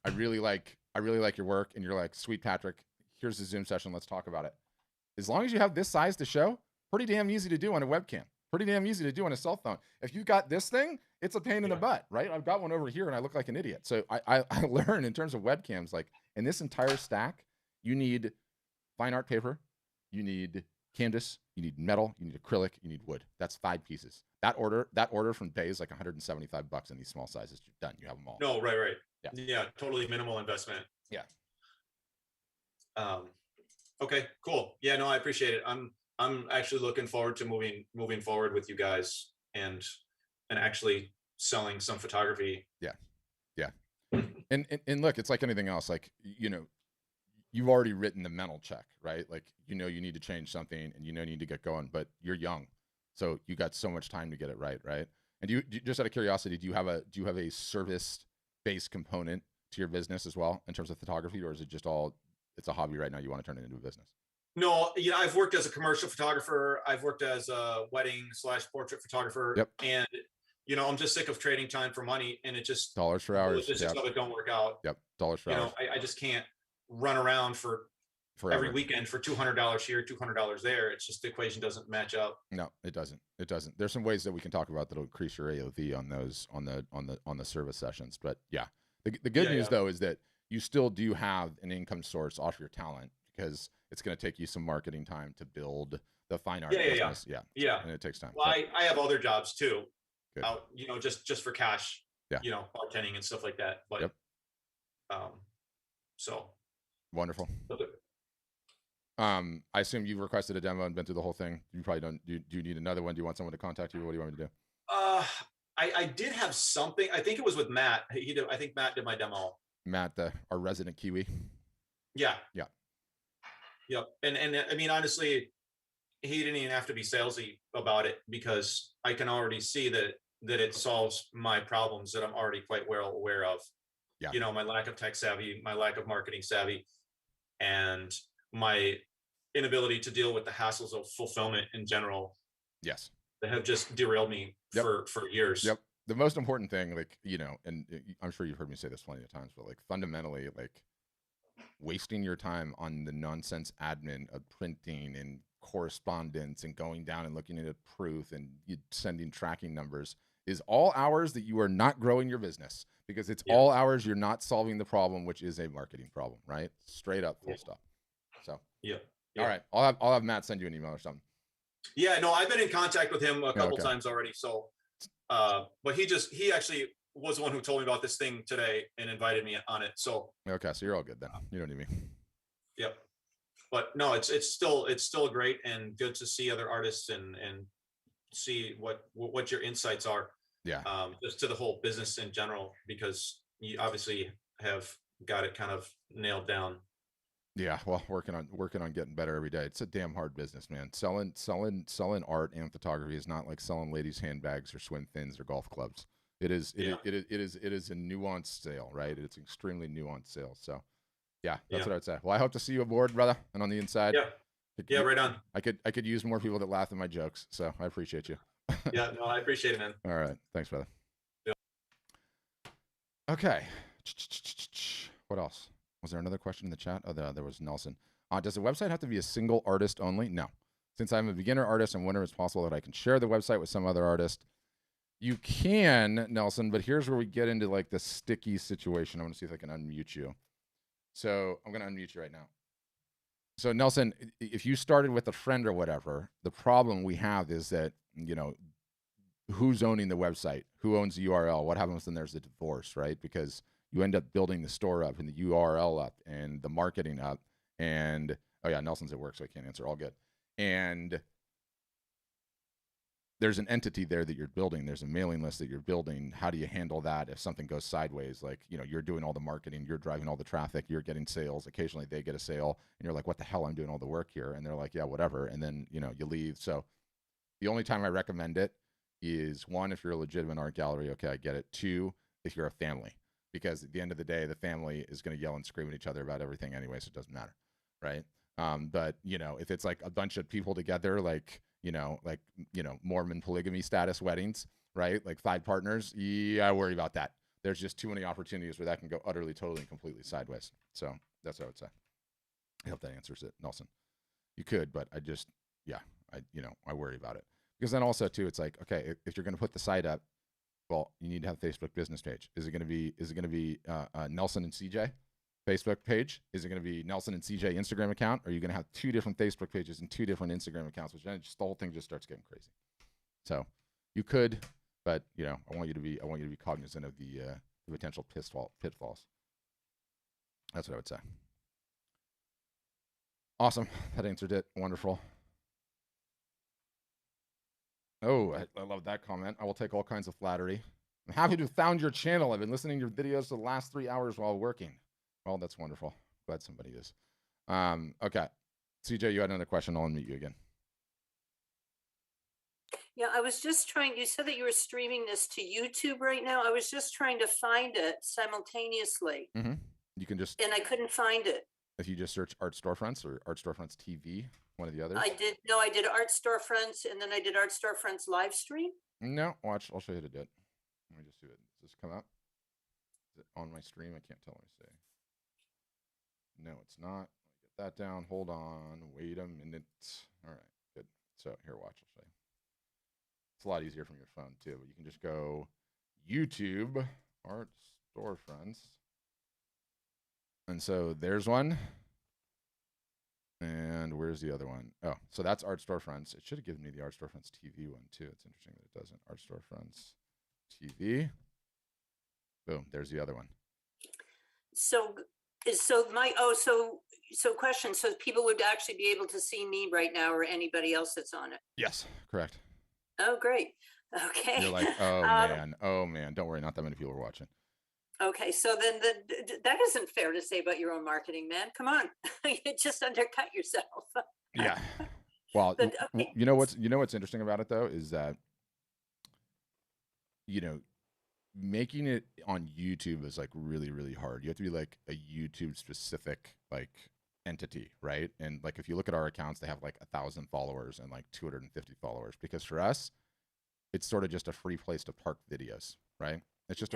Speaker 1: I really like your work, and you're like, sweet Patrick, here's the Zoom session, let's talk about it. As long as you have this size to show, pretty damn easy to do on a webcam. Pretty damn easy to do on a cell phone. If you got this thing, it's a pain in the butt, right? I've got one over here and I look like an idiot. So I learned in terms of webcams, like, in this entire stack, you need fine art paper, you need canvas, you need metal, you need acrylic, you need wood. That's 5 pieces. That order from Bay is like $175 in these small sizes. You're done. You have them all.
Speaker 5: No, right. Yeah, totally minimal investment.
Speaker 1: Yeah.
Speaker 5: Okay, cool. Yeah, no, I appreciate it. I'm actually looking forward to moving forward with you guys and actually selling some photography.
Speaker 1: Yeah. And look, it's like anything else. Like, you know, you've already written the mental check, right? Like, you know, you need to change something and you know you need to get going, but you're young, so you got so much time to get it right, right? And do you just out of curiosity, do you have a service-based component to your business as well in terms of photography, or is it just it's a hobby right now? You want to turn it into a business?
Speaker 5: No, you know, I've worked as a commercial photographer. I've worked as a wedding/portrait photographer.
Speaker 1: Yep.
Speaker 5: And, you know, I'm just sick of trading time for money, and it just
Speaker 1: dollars for hours.
Speaker 5: The logistics of it don't work out.
Speaker 1: Yep. Dollars for hours.
Speaker 5: You know, I just can't run around for every weekend for $200 here, $200 there. It's just the equation doesn't match up.
Speaker 1: No, it doesn't. It doesn't. There's some ways that we can talk about that'll increase your AOV on those on the service sessions. But yeah, the good news though is that you still do have an income source off your talent, because it's going to take you some marketing time to build the fine art business. Yeah. And it takes time.
Speaker 5: Well, I have other jobs too, out, you know, just for cash. Yeah. You know, bartending and stuff like that. But so
Speaker 1: wonderful. I assume you've requested a demo and been through the whole thing. You probably don't. Do you need another one? Do you want someone to contact you? What do you want me to do?
Speaker 5: I did have something. I think it was with Matt. I think Matt did my demo.
Speaker 1: Matt, our resident Kiwi.
Speaker 5: Yeah. Yep. And I mean, honestly, he didn't even have to be salesy about it, because I can already see that it solves my problems that I'm already quite well aware of. Yeah. You know, my lack of tech savvy, my lack of marketing savvy, and my inability to deal with the hassles of fulfillment in general.
Speaker 1: Yes.
Speaker 5: That have just derailed me for years.
Speaker 1: Yep. The most important thing, like, you know, and I'm sure you've heard me say this plenty of times, but like, fundamentally, like, wasting your time on the nonsense admin of printing and correspondence and going down and looking at proof and sending tracking numbers is all hours that you are not growing your business, because it's all hours you're not solving the problem, which is a marketing problem, right? Straight up, full stop. So all right, I'll have Matt send you an email or something.
Speaker 5: Yeah, no, I've been in contact with him a couple times already. So, but he actually was the one who told me about this thing today and invited me on it. So
Speaker 1: okay, so you're all good then. You don't need me.
Speaker 5: Yep. But no, it's still great and good to see other artists and see what your insights are. Yeah. Just to the whole business in general, because you obviously have got it kind of nailed down.
Speaker 1: Yeah, well, working on getting better every day. It's a damn hard business, man. Selling art and photography is not like selling ladies' handbags or swim fins or golf clubs. It is a nuanced sale, right? It's an extremely nuanced sale. So, yeah, that's what I'd say. Well, I hope to see you aboard, brother, and on the inside.
Speaker 5: Yeah, right on.
Speaker 1: I could use more people that laugh at my jokes, so I appreciate you.
Speaker 5: Yeah, no, I appreciate it, man.
Speaker 1: All right, thanks, brother.
Speaker 5: Yeah.
Speaker 1: Okay. What else? Was there another question in the chat? Oh, there was Nelson. Does the website have to be a single artist only? No. Since I'm a beginner artist and whenever it's possible that I can share the website with some other artist, you can, Nelson, but here's where we get into like the sticky situation. I want to see if I can unmute you. So I'm going to unmute you right now. So Nelson, if you started with a friend or whatever, the problem we have is that, you know, who's owning the website? Who owns the URL? What happens when there's a divorce, right? Because you end up building the store up and the URL up and the marketing up. And, oh yeah, Nelson's at work, so I can't answer. All good. And there's an entity there that you're building. There's a mailing list that you're building. How do you handle that if something goes sideways? Like, you know, you're doing all the marketing, you're driving all the traffic, you're getting sales. Occasionally they get a sale and you're like, what the hell? I'm doing all the work here. And they're like, yeah, whatever. And then, you know, you leave. So the only time I recommend it is, one, if you're a legitimate art gallery, okay, I get it. Two, if you're a family, because at the end of the day, the family is going to yell and scream at each other about everything anyway, so it doesn't matter, right? But, you know, if it's like a bunch of people together, like Mormon polygamy status weddings, right? Like 5 partners, yeah, I worry about that. There's just too many opportunities where that can go utterly, totally, and completely sideways. So that's what I would say. I hope that answers it, Nelson. You could, but I worry about it. Because then also too, it's like, okay, if you're going to put the site up, well, you need to have a Facebook business page. Is it going to be Nelson and CJ Facebook page? Is it going to be Nelson and CJ Instagram account? Or are you going to have 2 different Facebook pages and 2 different Instagram accounts, which then just the whole thing just starts getting crazy. So you could, but you know, I want you to be cognizant of the potential pitfalls. That's what I would say. Awesome. That answered it. Wonderful. Oh, I love that comment. I will take all kinds of flattery. I'm happy to have found your channel. I've been listening to your videos for the last 3 hours while working. Well, that's wonderful. Glad somebody is. Okay. CJ, you had another question. I'll unmute you again.
Speaker 2: Yeah, I was just trying, you said that you were streaming this to YouTube right now. I was just trying to find it simultaneously.
Speaker 1: Mm-hmm. You can just,
Speaker 2: and I couldn't find it.
Speaker 1: If you just search Art Storefronts or Art Storefronts TV, one of the others.
Speaker 2: I did Art Storefronts, and then I did Art Storefronts live stream.
Speaker 1: No, watch. I'll show you how to do it. Let me just do it. Does this come up? Is it on my stream? I can't tell. Let me see. No, it's not. Get that down. Hold on. Wait a minute. All right, good. So here, watch. I'll show you. It's a lot easier from your phone too. But you can just go YouTube Art Storefronts, and so there's one. And where's the other one? Oh, so that's Art Storefronts. It should have given me the Art Storefronts TV one too. It's interesting that it doesn't. Art Storefronts TV. Boom, there's the other one.
Speaker 2: So question. So people would actually be able to see me right now or anybody else that's on it?
Speaker 1: Yes, correct.
Speaker 2: Oh, great. Okay.
Speaker 1: You're like, oh man. Don't worry, not that many people are watching.
Speaker 2: Okay, so then that isn't fair to say about your own marketing, man. Come on, you just undercut yourself.
Speaker 1: Yeah. Well, but, okay. you know what's interesting about it though is that, you know, making it on YouTube is like really, really hard. You have to be like a YouTube specific like entity, right? And like if you look at our accounts, they have like 1,000 followers and like 250 followers. Because for us, it's sort of just a free place to park videos, right? It's just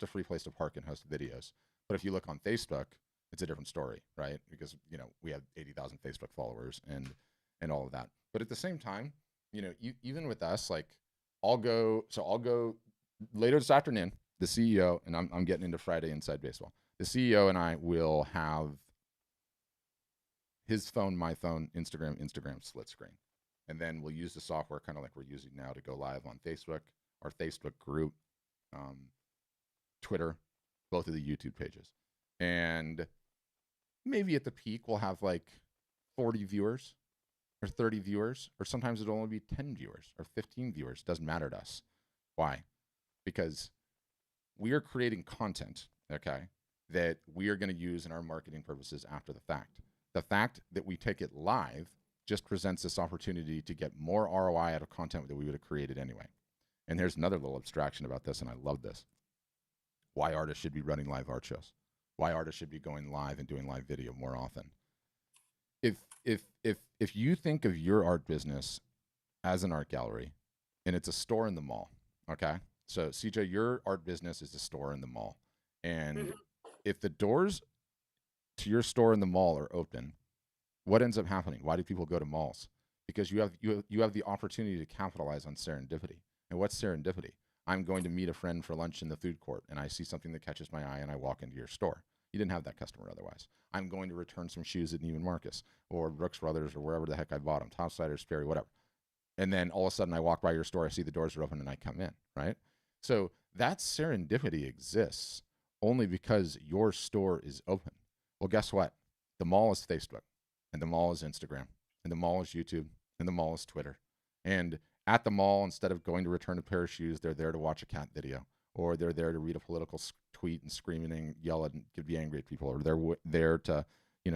Speaker 1: a free place to park and host videos. But if you look on Facebook, it's a different story, right? Because, you know, we have 80,000 Facebook followers and all of that. But at the same time, you know, even with us, like I'll go later this afternoon, the CEO, and I'm getting into Friday Inside Baseball. The CEO and I will have his phone, my phone, Instagram split screen. And then we'll use the software kind of like we're using now to go live on Facebook, our Facebook group, Twitter, both of the YouTube pages. And maybe at the peak, we'll have like 40 viewers or 30 viewers, or sometimes it'll only be 10 viewers or 15 viewers. Doesn't matter to us. Why? Because we are creating content, okay, that we are going to use in our marketing purposes after the fact. The fact that we take it live just presents this opportunity to get more ROI out of content that we would have created anyway. And there's another little abstraction about this, and I love this. Why artists should be running live art shows. Why artists should be going live and doing live video more often. If you think of your art business as an art gallery, and it's a store in the mall, okay? So CJ, your art business is a store in the mall. And if the doors to your store in the mall are open, what ends up happening? Why do people go to malls? Because you have the opportunity to capitalize on serendipity. And what's serendipity? I'm going to meet a friend for lunch in the food court, and I see something that catches my eye, and I walk into your store. You didn't have that customer otherwise. I'm going to return some shoes at Neiman Marcus or Brooks Brothers or wherever the heck I bought them, Topsiders, Sperry, whatever. And then all of a sudden I walk by your store, I see the doors are open, and I come in, right? So that serendipity exists only because your store is open. Well, guess what? The mall is Facebook, and the mall is Instagram, and the mall is YouTube, and the mall is Twitter. And at the mall, instead of going to return a pair of shoes, they're there to watch a cat video, or they're there to read a political tweet and scream and yell and be angry at people, or they're there to,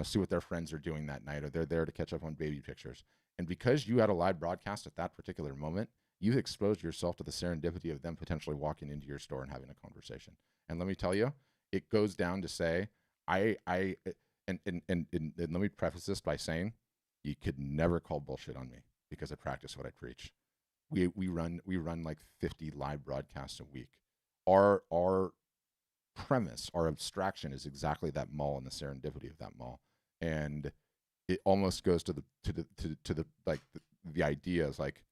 Speaker 1: see what their friends are doing that night, or they're there to catch up on baby pictures. And because you had a live broadcast at that particular moment, you've exposed yourself to the serendipity of them potentially walking into your store and having a conversation. And let me tell you, it goes down to say, and let me preface this by saying, you could never call bullshit on me because I practice what I preach. We run like 50 live broadcasts a week. Our premise, our abstraction is exactly that mall and the serendipity of that mall. And it almost goes to the idea is like,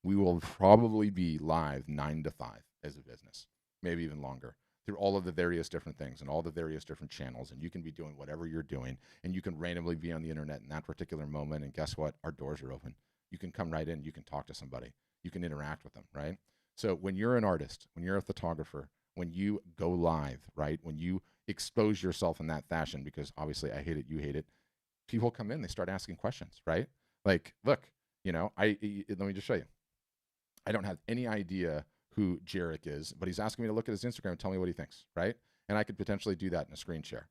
Speaker 1: we will probably be live 9 to 5 as a business, maybe even longer, through all of the various different things and all the various different channels. And you can be doing whatever you're doing, and you can randomly be on the internet in that particular moment. And guess what? Our doors are open. You can come right in. You can talk to somebody. You can interact with them, right? So when you're an artist, when you're a photographer, when you go live, right? When you expose yourself in that fashion, because obviously I hate it, you hate it, people come in, they start asking questions, right? Like, look, let me just show you. I don't have any idea who Jarek is, but he's asking me to look at his Instagram and tell me what he thinks, right? And I could potentially do that in a screen share,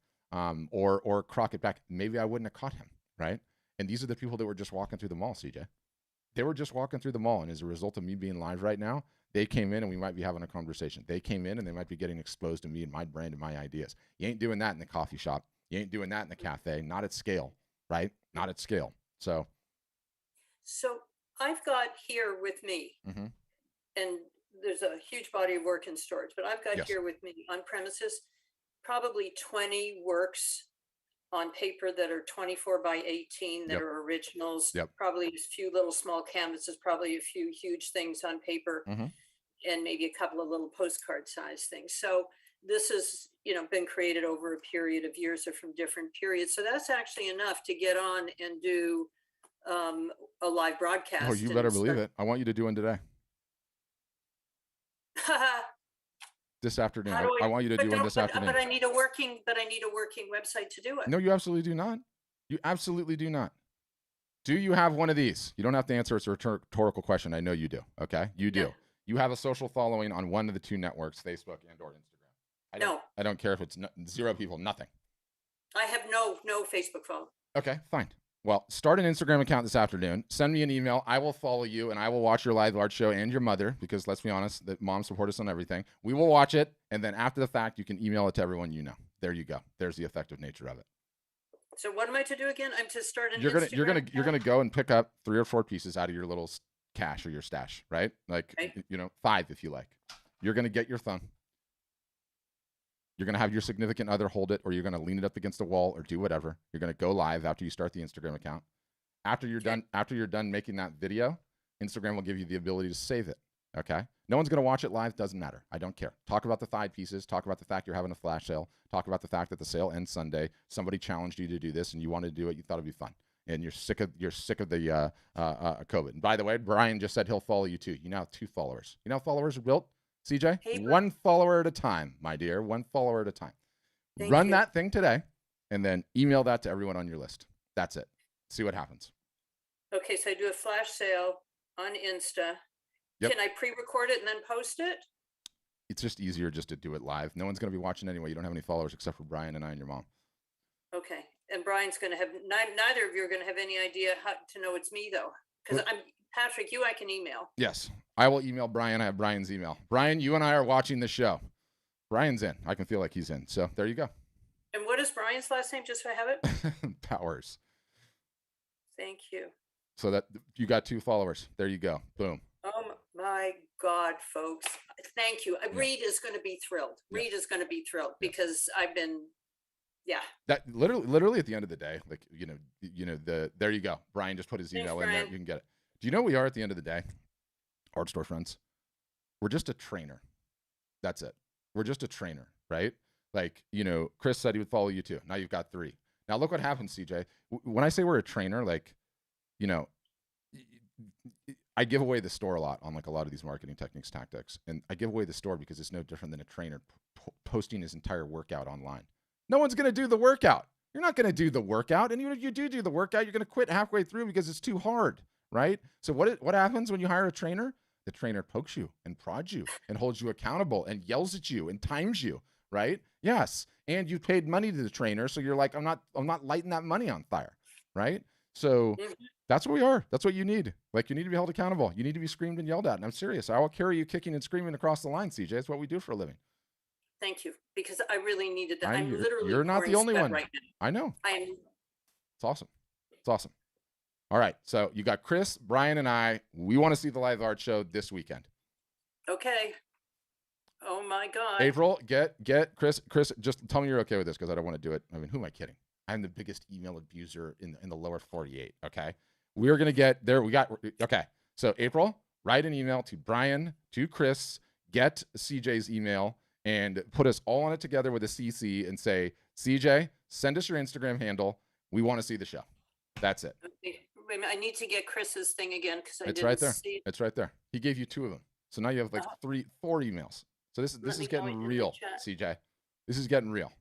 Speaker 1: or crock it back. Maybe I wouldn't have caught him, right? And these are the people that were just walking through the mall, CJ. They were just walking through the mall, and as a result of me being live right now, they came in and we might be having a conversation. They came in and they might be getting exposed to me and my brand and my ideas. You ain't doing that in the coffee shop. You ain't doing that in the cafe, not at scale, right? Not at scale. So
Speaker 2: I've got here with me, and there's a huge body of work in storage, but I've got here with me on premises, probably 20 works on paper that are 24 by 18 that are originals, probably a few little small canvases, probably a few huge things on paper, and maybe a couple of little postcard size things. So this has, been created over a period of years or from different periods. So that's actually enough to get on and do a live broadcast.
Speaker 1: Oh, you better believe it. I want you to do one today. This afternoon. I want you to do one this afternoon.
Speaker 2: But I need a working website to do it.
Speaker 1: No, you absolutely do not. You absolutely do not. Do you have one of these? You don't have to answer. It's a rhetorical question. I know you do. Okay, you do. Yeah. You have a social following on one of the two networks, Facebook and or Instagram. I don't care if it's 0 people, nothing.
Speaker 2: I have no Facebook phone.
Speaker 1: Okay, fine. Well, start an Instagram account this afternoon. Send me an email. I will follow you, and I will watch your live art show and your mother, because let's be honest, that mom support us on everything. We will watch it, and then after the fact, you can email it to everyone you know. There you go. There's the effective nature of it.
Speaker 2: So what am I to do again? I'm to start an
Speaker 1: Instagram. You're gonna go and pick up 3 or 4 pieces out of your little cache or your stash, right? Like 5 if you like. You're gonna get your thumb. You're going to have your significant other hold it, or you're going to lean it up against the wall or do whatever. You're going to go live after you start the Instagram account. After you're done making that video, Instagram will give you the ability to save it. Okay. No one's going to watch it live. Doesn't matter. I don't care. Talk about the side pieces. Talk about the fact you're having a flash sale. Talk about the fact that the sale ends Sunday. Somebody challenged you to do this and you wanted to do it. You thought it'd be fun. And you're sick of the COVID. And by the way, Brian just said he'll follow you too. You now have 2 followers. You know how followers are built? CJ, hey, 1 follower at a time, my dear. 1 follower at a time. Run that thing today, and then email that to everyone on your list. That's it. See what happens.
Speaker 2: Okay, so I do a flash sale on Insta. Yep. Can I pre-record it and then post it?
Speaker 1: It's just easier just to do it live. No one's going to be watching anyway. You don't have any followers except for Brian and I and your mom.
Speaker 2: Okay, and Brian's going to have, neither of you are going to have any idea how to know it's me, though, because Patrick, I can email.
Speaker 1: Yes, I will email Brian. I have Brian's email. Brian, you and I are watching the show. Brian's in. I can feel like he's in. So there you go.
Speaker 2: And what is Brian's last name, just so I have it?
Speaker 1: Powers.
Speaker 2: Thank you.
Speaker 1: So that you got 2 followers. There you go. Boom.
Speaker 2: Oh my God, folks. Thank you. Yeah. Reed is going to be thrilled. Yeah. Reed is going to be thrilled because I've been Yeah.
Speaker 1: That literally at the end of the day, like, there you go. Brian just put his
Speaker 2: Thanks,
Speaker 1: email in there.
Speaker 2: Brian.
Speaker 1: You can get it. Do you know what we are at the end of the day? Art Store Friends. We're just a trainer. That's it. We're just a trainer, right? Like, Chris said he would follow you too. Now you've got 3. Now look what happens, CJ. When I say we're a trainer, like, I give away the store a lot on like a lot of these marketing techniques, tactics. And I give away the store because it's no different than a trainer posting his entire workout online. No one's going to do the workout. You're not going to do the workout. And even if you do the workout, you're going to quit halfway through because it's too hard, right? So what happens when you hire a trainer? The trainer pokes you and prods you and holds you accountable and yells at you and times you, right? Yes. And you paid money to the trainer. So you're like, I'm not lighting that money on fire, right? So that's what we are. That's what you need. Like, you need to be held accountable. You need to be screamed and yelled at. And I'm serious. I will carry you kicking and screaming across the line, CJ. It's what we do for a living.
Speaker 2: Thank you, because I really needed that. I'm literally
Speaker 1: You're not the
Speaker 2: pouring
Speaker 1: only
Speaker 2: sweat
Speaker 1: one
Speaker 2: right now.
Speaker 1: I know.
Speaker 2: I'm
Speaker 1: It's awesome. It's awesome. All right. So you got Chris, Brian, and I. We want to see the live art show this weekend.
Speaker 2: okay. Oh my God.
Speaker 1: April, get Chris. Just tell me you're okay with this because I don't want to do it. I mean, who am I kidding? I'm the biggest email abuser in the lower 48. Okay. We're going to get there. Okay. So April, write an email to Brian, to Chris, get CJ's email, and put us all on it together with a CC and say, CJ, send us your Instagram handle. We want to see the show. That's it.
Speaker 2: Okay. Wait a minute, I need to get Chris's thing again because I
Speaker 1: It's
Speaker 2: didn't
Speaker 1: right there.
Speaker 2: see it.
Speaker 1: It's right there. He gave you 2 of them. So now you have like 4 emails. So this
Speaker 2: Let
Speaker 1: is
Speaker 2: me
Speaker 1: getting
Speaker 2: go in the
Speaker 1: real,
Speaker 2: chat.
Speaker 1: CJ. This is getting real.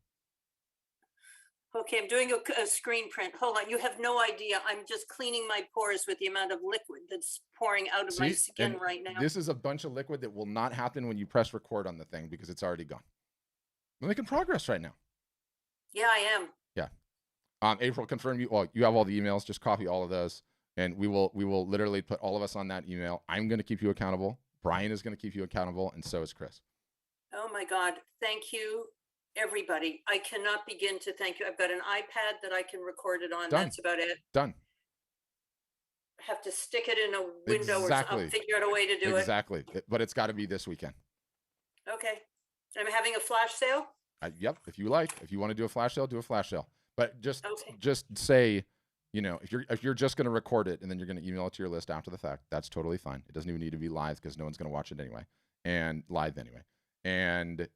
Speaker 2: Okay, I'm doing a screen print. Hold on, you have no idea. I'm just cleaning my pores with the amount of liquid that's pouring out of my
Speaker 1: See?
Speaker 2: skin
Speaker 1: And
Speaker 2: right now.
Speaker 1: this is a bunch of liquid that will not happen when you press record on the thing because it's already gone. We're making progress right now.
Speaker 2: Yeah, I am.
Speaker 1: Yeah. April, confirm you have all the emails. Just copy all of those, and we will literally put all of us on that email. I'm going to keep you accountable. Brian is going to keep you accountable, and so is Chris.
Speaker 2: Oh my God, thank you, everybody. I cannot begin to thank you. I've got an iPad that I can record it on.
Speaker 1: Done.
Speaker 2: That's about it.
Speaker 1: Done.
Speaker 2: Have to stick it in a window or
Speaker 1: Exactly.
Speaker 2: something. Figure out a way to do
Speaker 1: Exactly. But it's got to be this weekend.
Speaker 2: it. Okay. I'm having a flash sale.
Speaker 1: Yep. If you want to do a flash sale, do a flash sale. But just
Speaker 2: Okay.
Speaker 1: say, if you're just going to record it and then you're going to email it to your list after the fact, that's totally fine. It doesn't even need to be live because no one's going to watch it anyway, and live anyway. And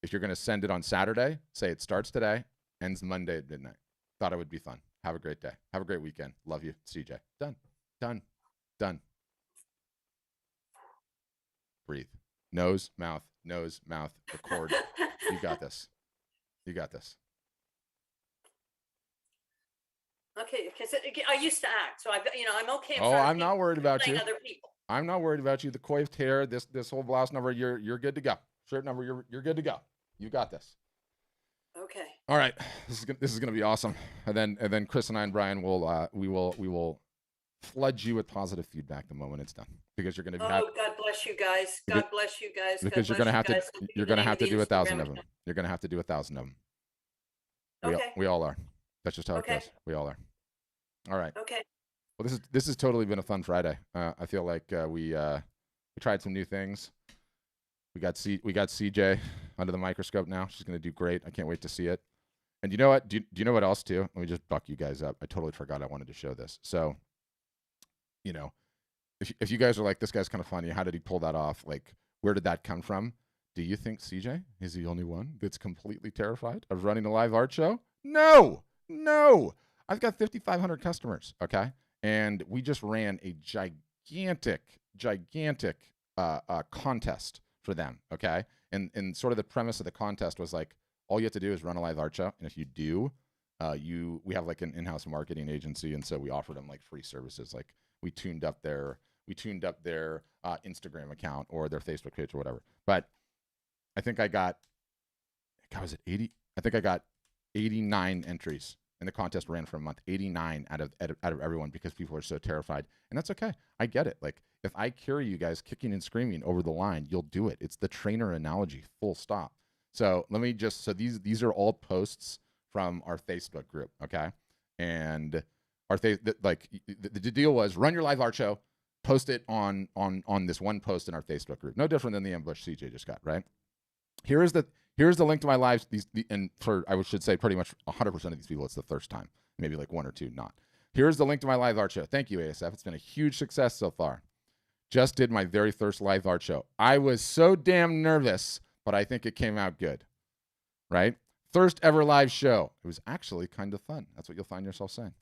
Speaker 1: if you're going to send it on Saturday, say it starts today, ends Monday at midnight. Thought it would be fun. Have a great day. Have a great weekend. Love you, CJ. Done. Breathe. Nose, mouth, record. You got this.
Speaker 2: Okay, because I used to act, so I'm okay.
Speaker 1: Oh, I'm not worried about you.
Speaker 2: Other people.
Speaker 1: I'm not worried about you. The coiffed hair, this whole blouse number, you're good to go. Shirt number, you're good to go. You got this.
Speaker 2: Okay.
Speaker 1: All right, this is gonna be awesome. And then Chris and I and Brian will flood you with positive feedback the moment it's done because you're gonna be.
Speaker 2: God bless you guys. God bless you guys.
Speaker 1: Because you're gonna have to do 1,000 of them. You're gonna have to do 1,000 of them.
Speaker 2: Okay.
Speaker 1: We all are. That's just how it goes. We all are. All right.
Speaker 2: Okay.
Speaker 1: Well, this has totally been a fun Friday. I feel like we tried some new things. We got CJ under the microscope now. She's gonna do great. I can't wait to see it. And you know what? Do you know what else too? Let me just buck you guys up. I totally forgot I wanted to show this. So, if you guys are like, this guy's kind of funny. How did he pull that off? Like, where did that come from? Do you think CJ is the only one that's completely terrified of running a live art show? No. I've got 5,500 customers, okay? And we just ran a gigantic contest for them, okay? And sort of the premise of the contest was like, all you have to do is run a live art show, and if you do, we have like an in-house marketing agency, and so we offered them like free services. Like we tuned up their Instagram account or their Facebook page or whatever. But I think I got 80? I think I got 89 entries, and the contest ran for a month. 89 out of everyone because people are so terrified, and that's okay. I get it. Like if I carry you guys kicking and screaming over the line, you'll do it. It's the trainer analogy. Full stop. So let me just these are all posts from our Facebook group, okay? And the deal was run your live art show, post it on this one post in our Facebook group. No different than the ambush CJ just got, right? Here's Here's the link to my lives. And for, I should say, pretty much 100% of these people, it's the first time. Maybe like 1 or 2 not. Here's the link to my live art show. Thank you, ASF. It's been a huge success so far. Just did my very first live art show. I was so damn nervous, but I think it came out good, right? First ever live show. It was actually kind of fun. That's what you'll find yourself saying.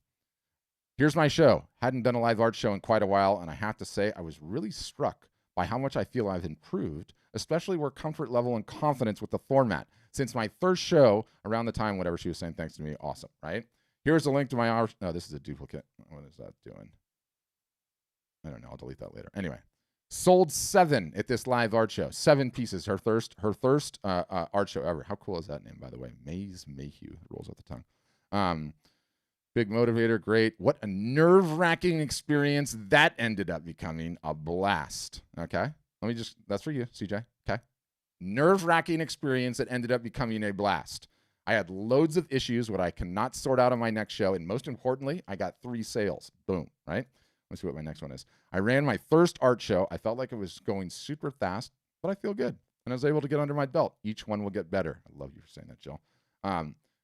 Speaker 1: Here's my show. Hadn't done a live art show in quite a while, and I have to say I was really struck by how much I feel I've improved, especially where comfort level and confidence with the format. Since my first show, around the time, whatever she was saying, thanks to me, awesome, right? Here's a link to my art. No, this is a duplicate. What is that doing? I don't know. I'll delete that later. Anyway, sold 7 at this live art show. 7 pieces. Her first art show ever. How cool is that name, by the way? Maze Mayhew. It rolls off the tongue. Big motivator. Great. What a nerve-wracking experience that ended up becoming. A blast. Okay. That's for you, CJ. Okay. Nerve-wracking experience that ended up becoming a blast. I had loads of issues, what I cannot sort out on my next show. And most importantly, I got 3 sales. Boom, right? Let's see what my next one is. I ran my first art show. I felt like it was going super fast, but I feel good. And I was able to get under my belt. Each one will get better. I love you for saying that, Jill.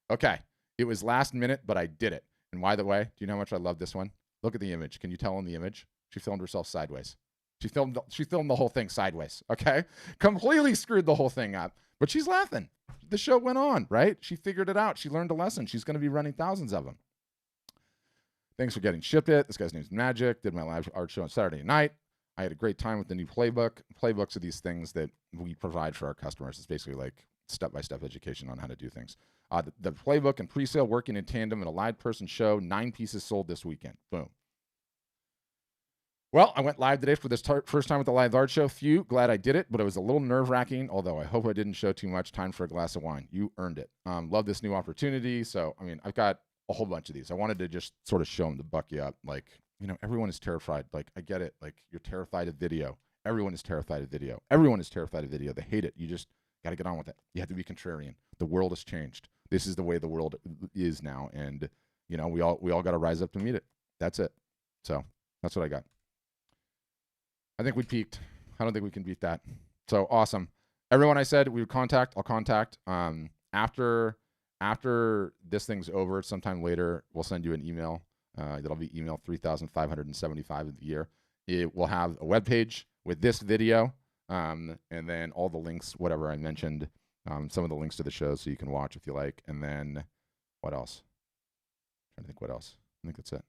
Speaker 1: Okay. It was last minute, but I did it. And by the way, do you know how much I love this one? Look at the image. Can you tell in the image? She filmed herself sideways. She filmed the whole thing sideways, okay? Completely screwed the whole thing up. But she's laughing. The show went on, right? She figured it out. She learned a lesson. She's going to be running thousands of them. Thanks for getting shipped it. This guy's name's Magic. Did my live art show on Saturday night. I had a great time with the new playbook. Playbooks are these things that we provide for our customers. It's basically like step-by-step education on how to do things. The playbook and pre-sale working in tandem in a live person show. 9 pieces sold this weekend. Boom. Well, I went live today for this first time with the live art show. Phew, glad I did it, but it was a little nerve-wracking, although I hope I didn't show too much. Time for a glass of wine. You earned it. Love this new opportunity. So, I mean, I've got a whole bunch of these. I wanted to just sort of show them to buck you up. Like, you know, everyone is terrified. Like, I get it. Like, you're terrified of video. Everyone is terrified of video. Everyone is terrified of video. They hate it. You just got to get on with it. You have to be contrarian. The world has changed. This is the way the world is now. And, you know, we all got to rise up to meet it. That's it. So that's what I got. I think we peaked. I don't think we can beat that. So awesome. Everyone I said we would contact, I'll contact. After this thing's over, sometime later, we'll send you an email. That'll be email 3,575 of the year. It will have a webpage with this video, and then all the links, whatever I mentioned, some of the links to the shows so you can watch if you like. And then what else? I'm trying to think what else. I think that's it.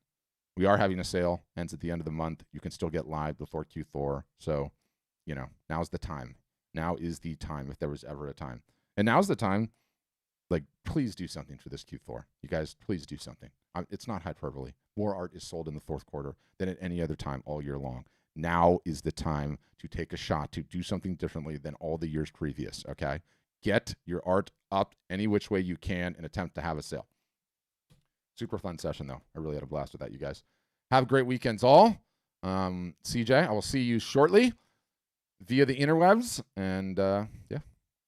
Speaker 1: We are having a sale, ends at the end of the month. You can still get live before Q4. So, you know, now's the time. Now is the time if there was ever a time. And now's the time, like, please do something for this Q4. You guys, please do something. It's not hyperbole. More art is sold in the 4th quarter than at any other time all year long. Now is the time to take a shot, to do something differently than all the years previous, okay? Get your art up any which way you can and attempt to have a sale. Super fun session, though. I really had a blast with that, you guys. Have great weekends, all. CJ, I will see you shortly via the interwebs. And, yeah.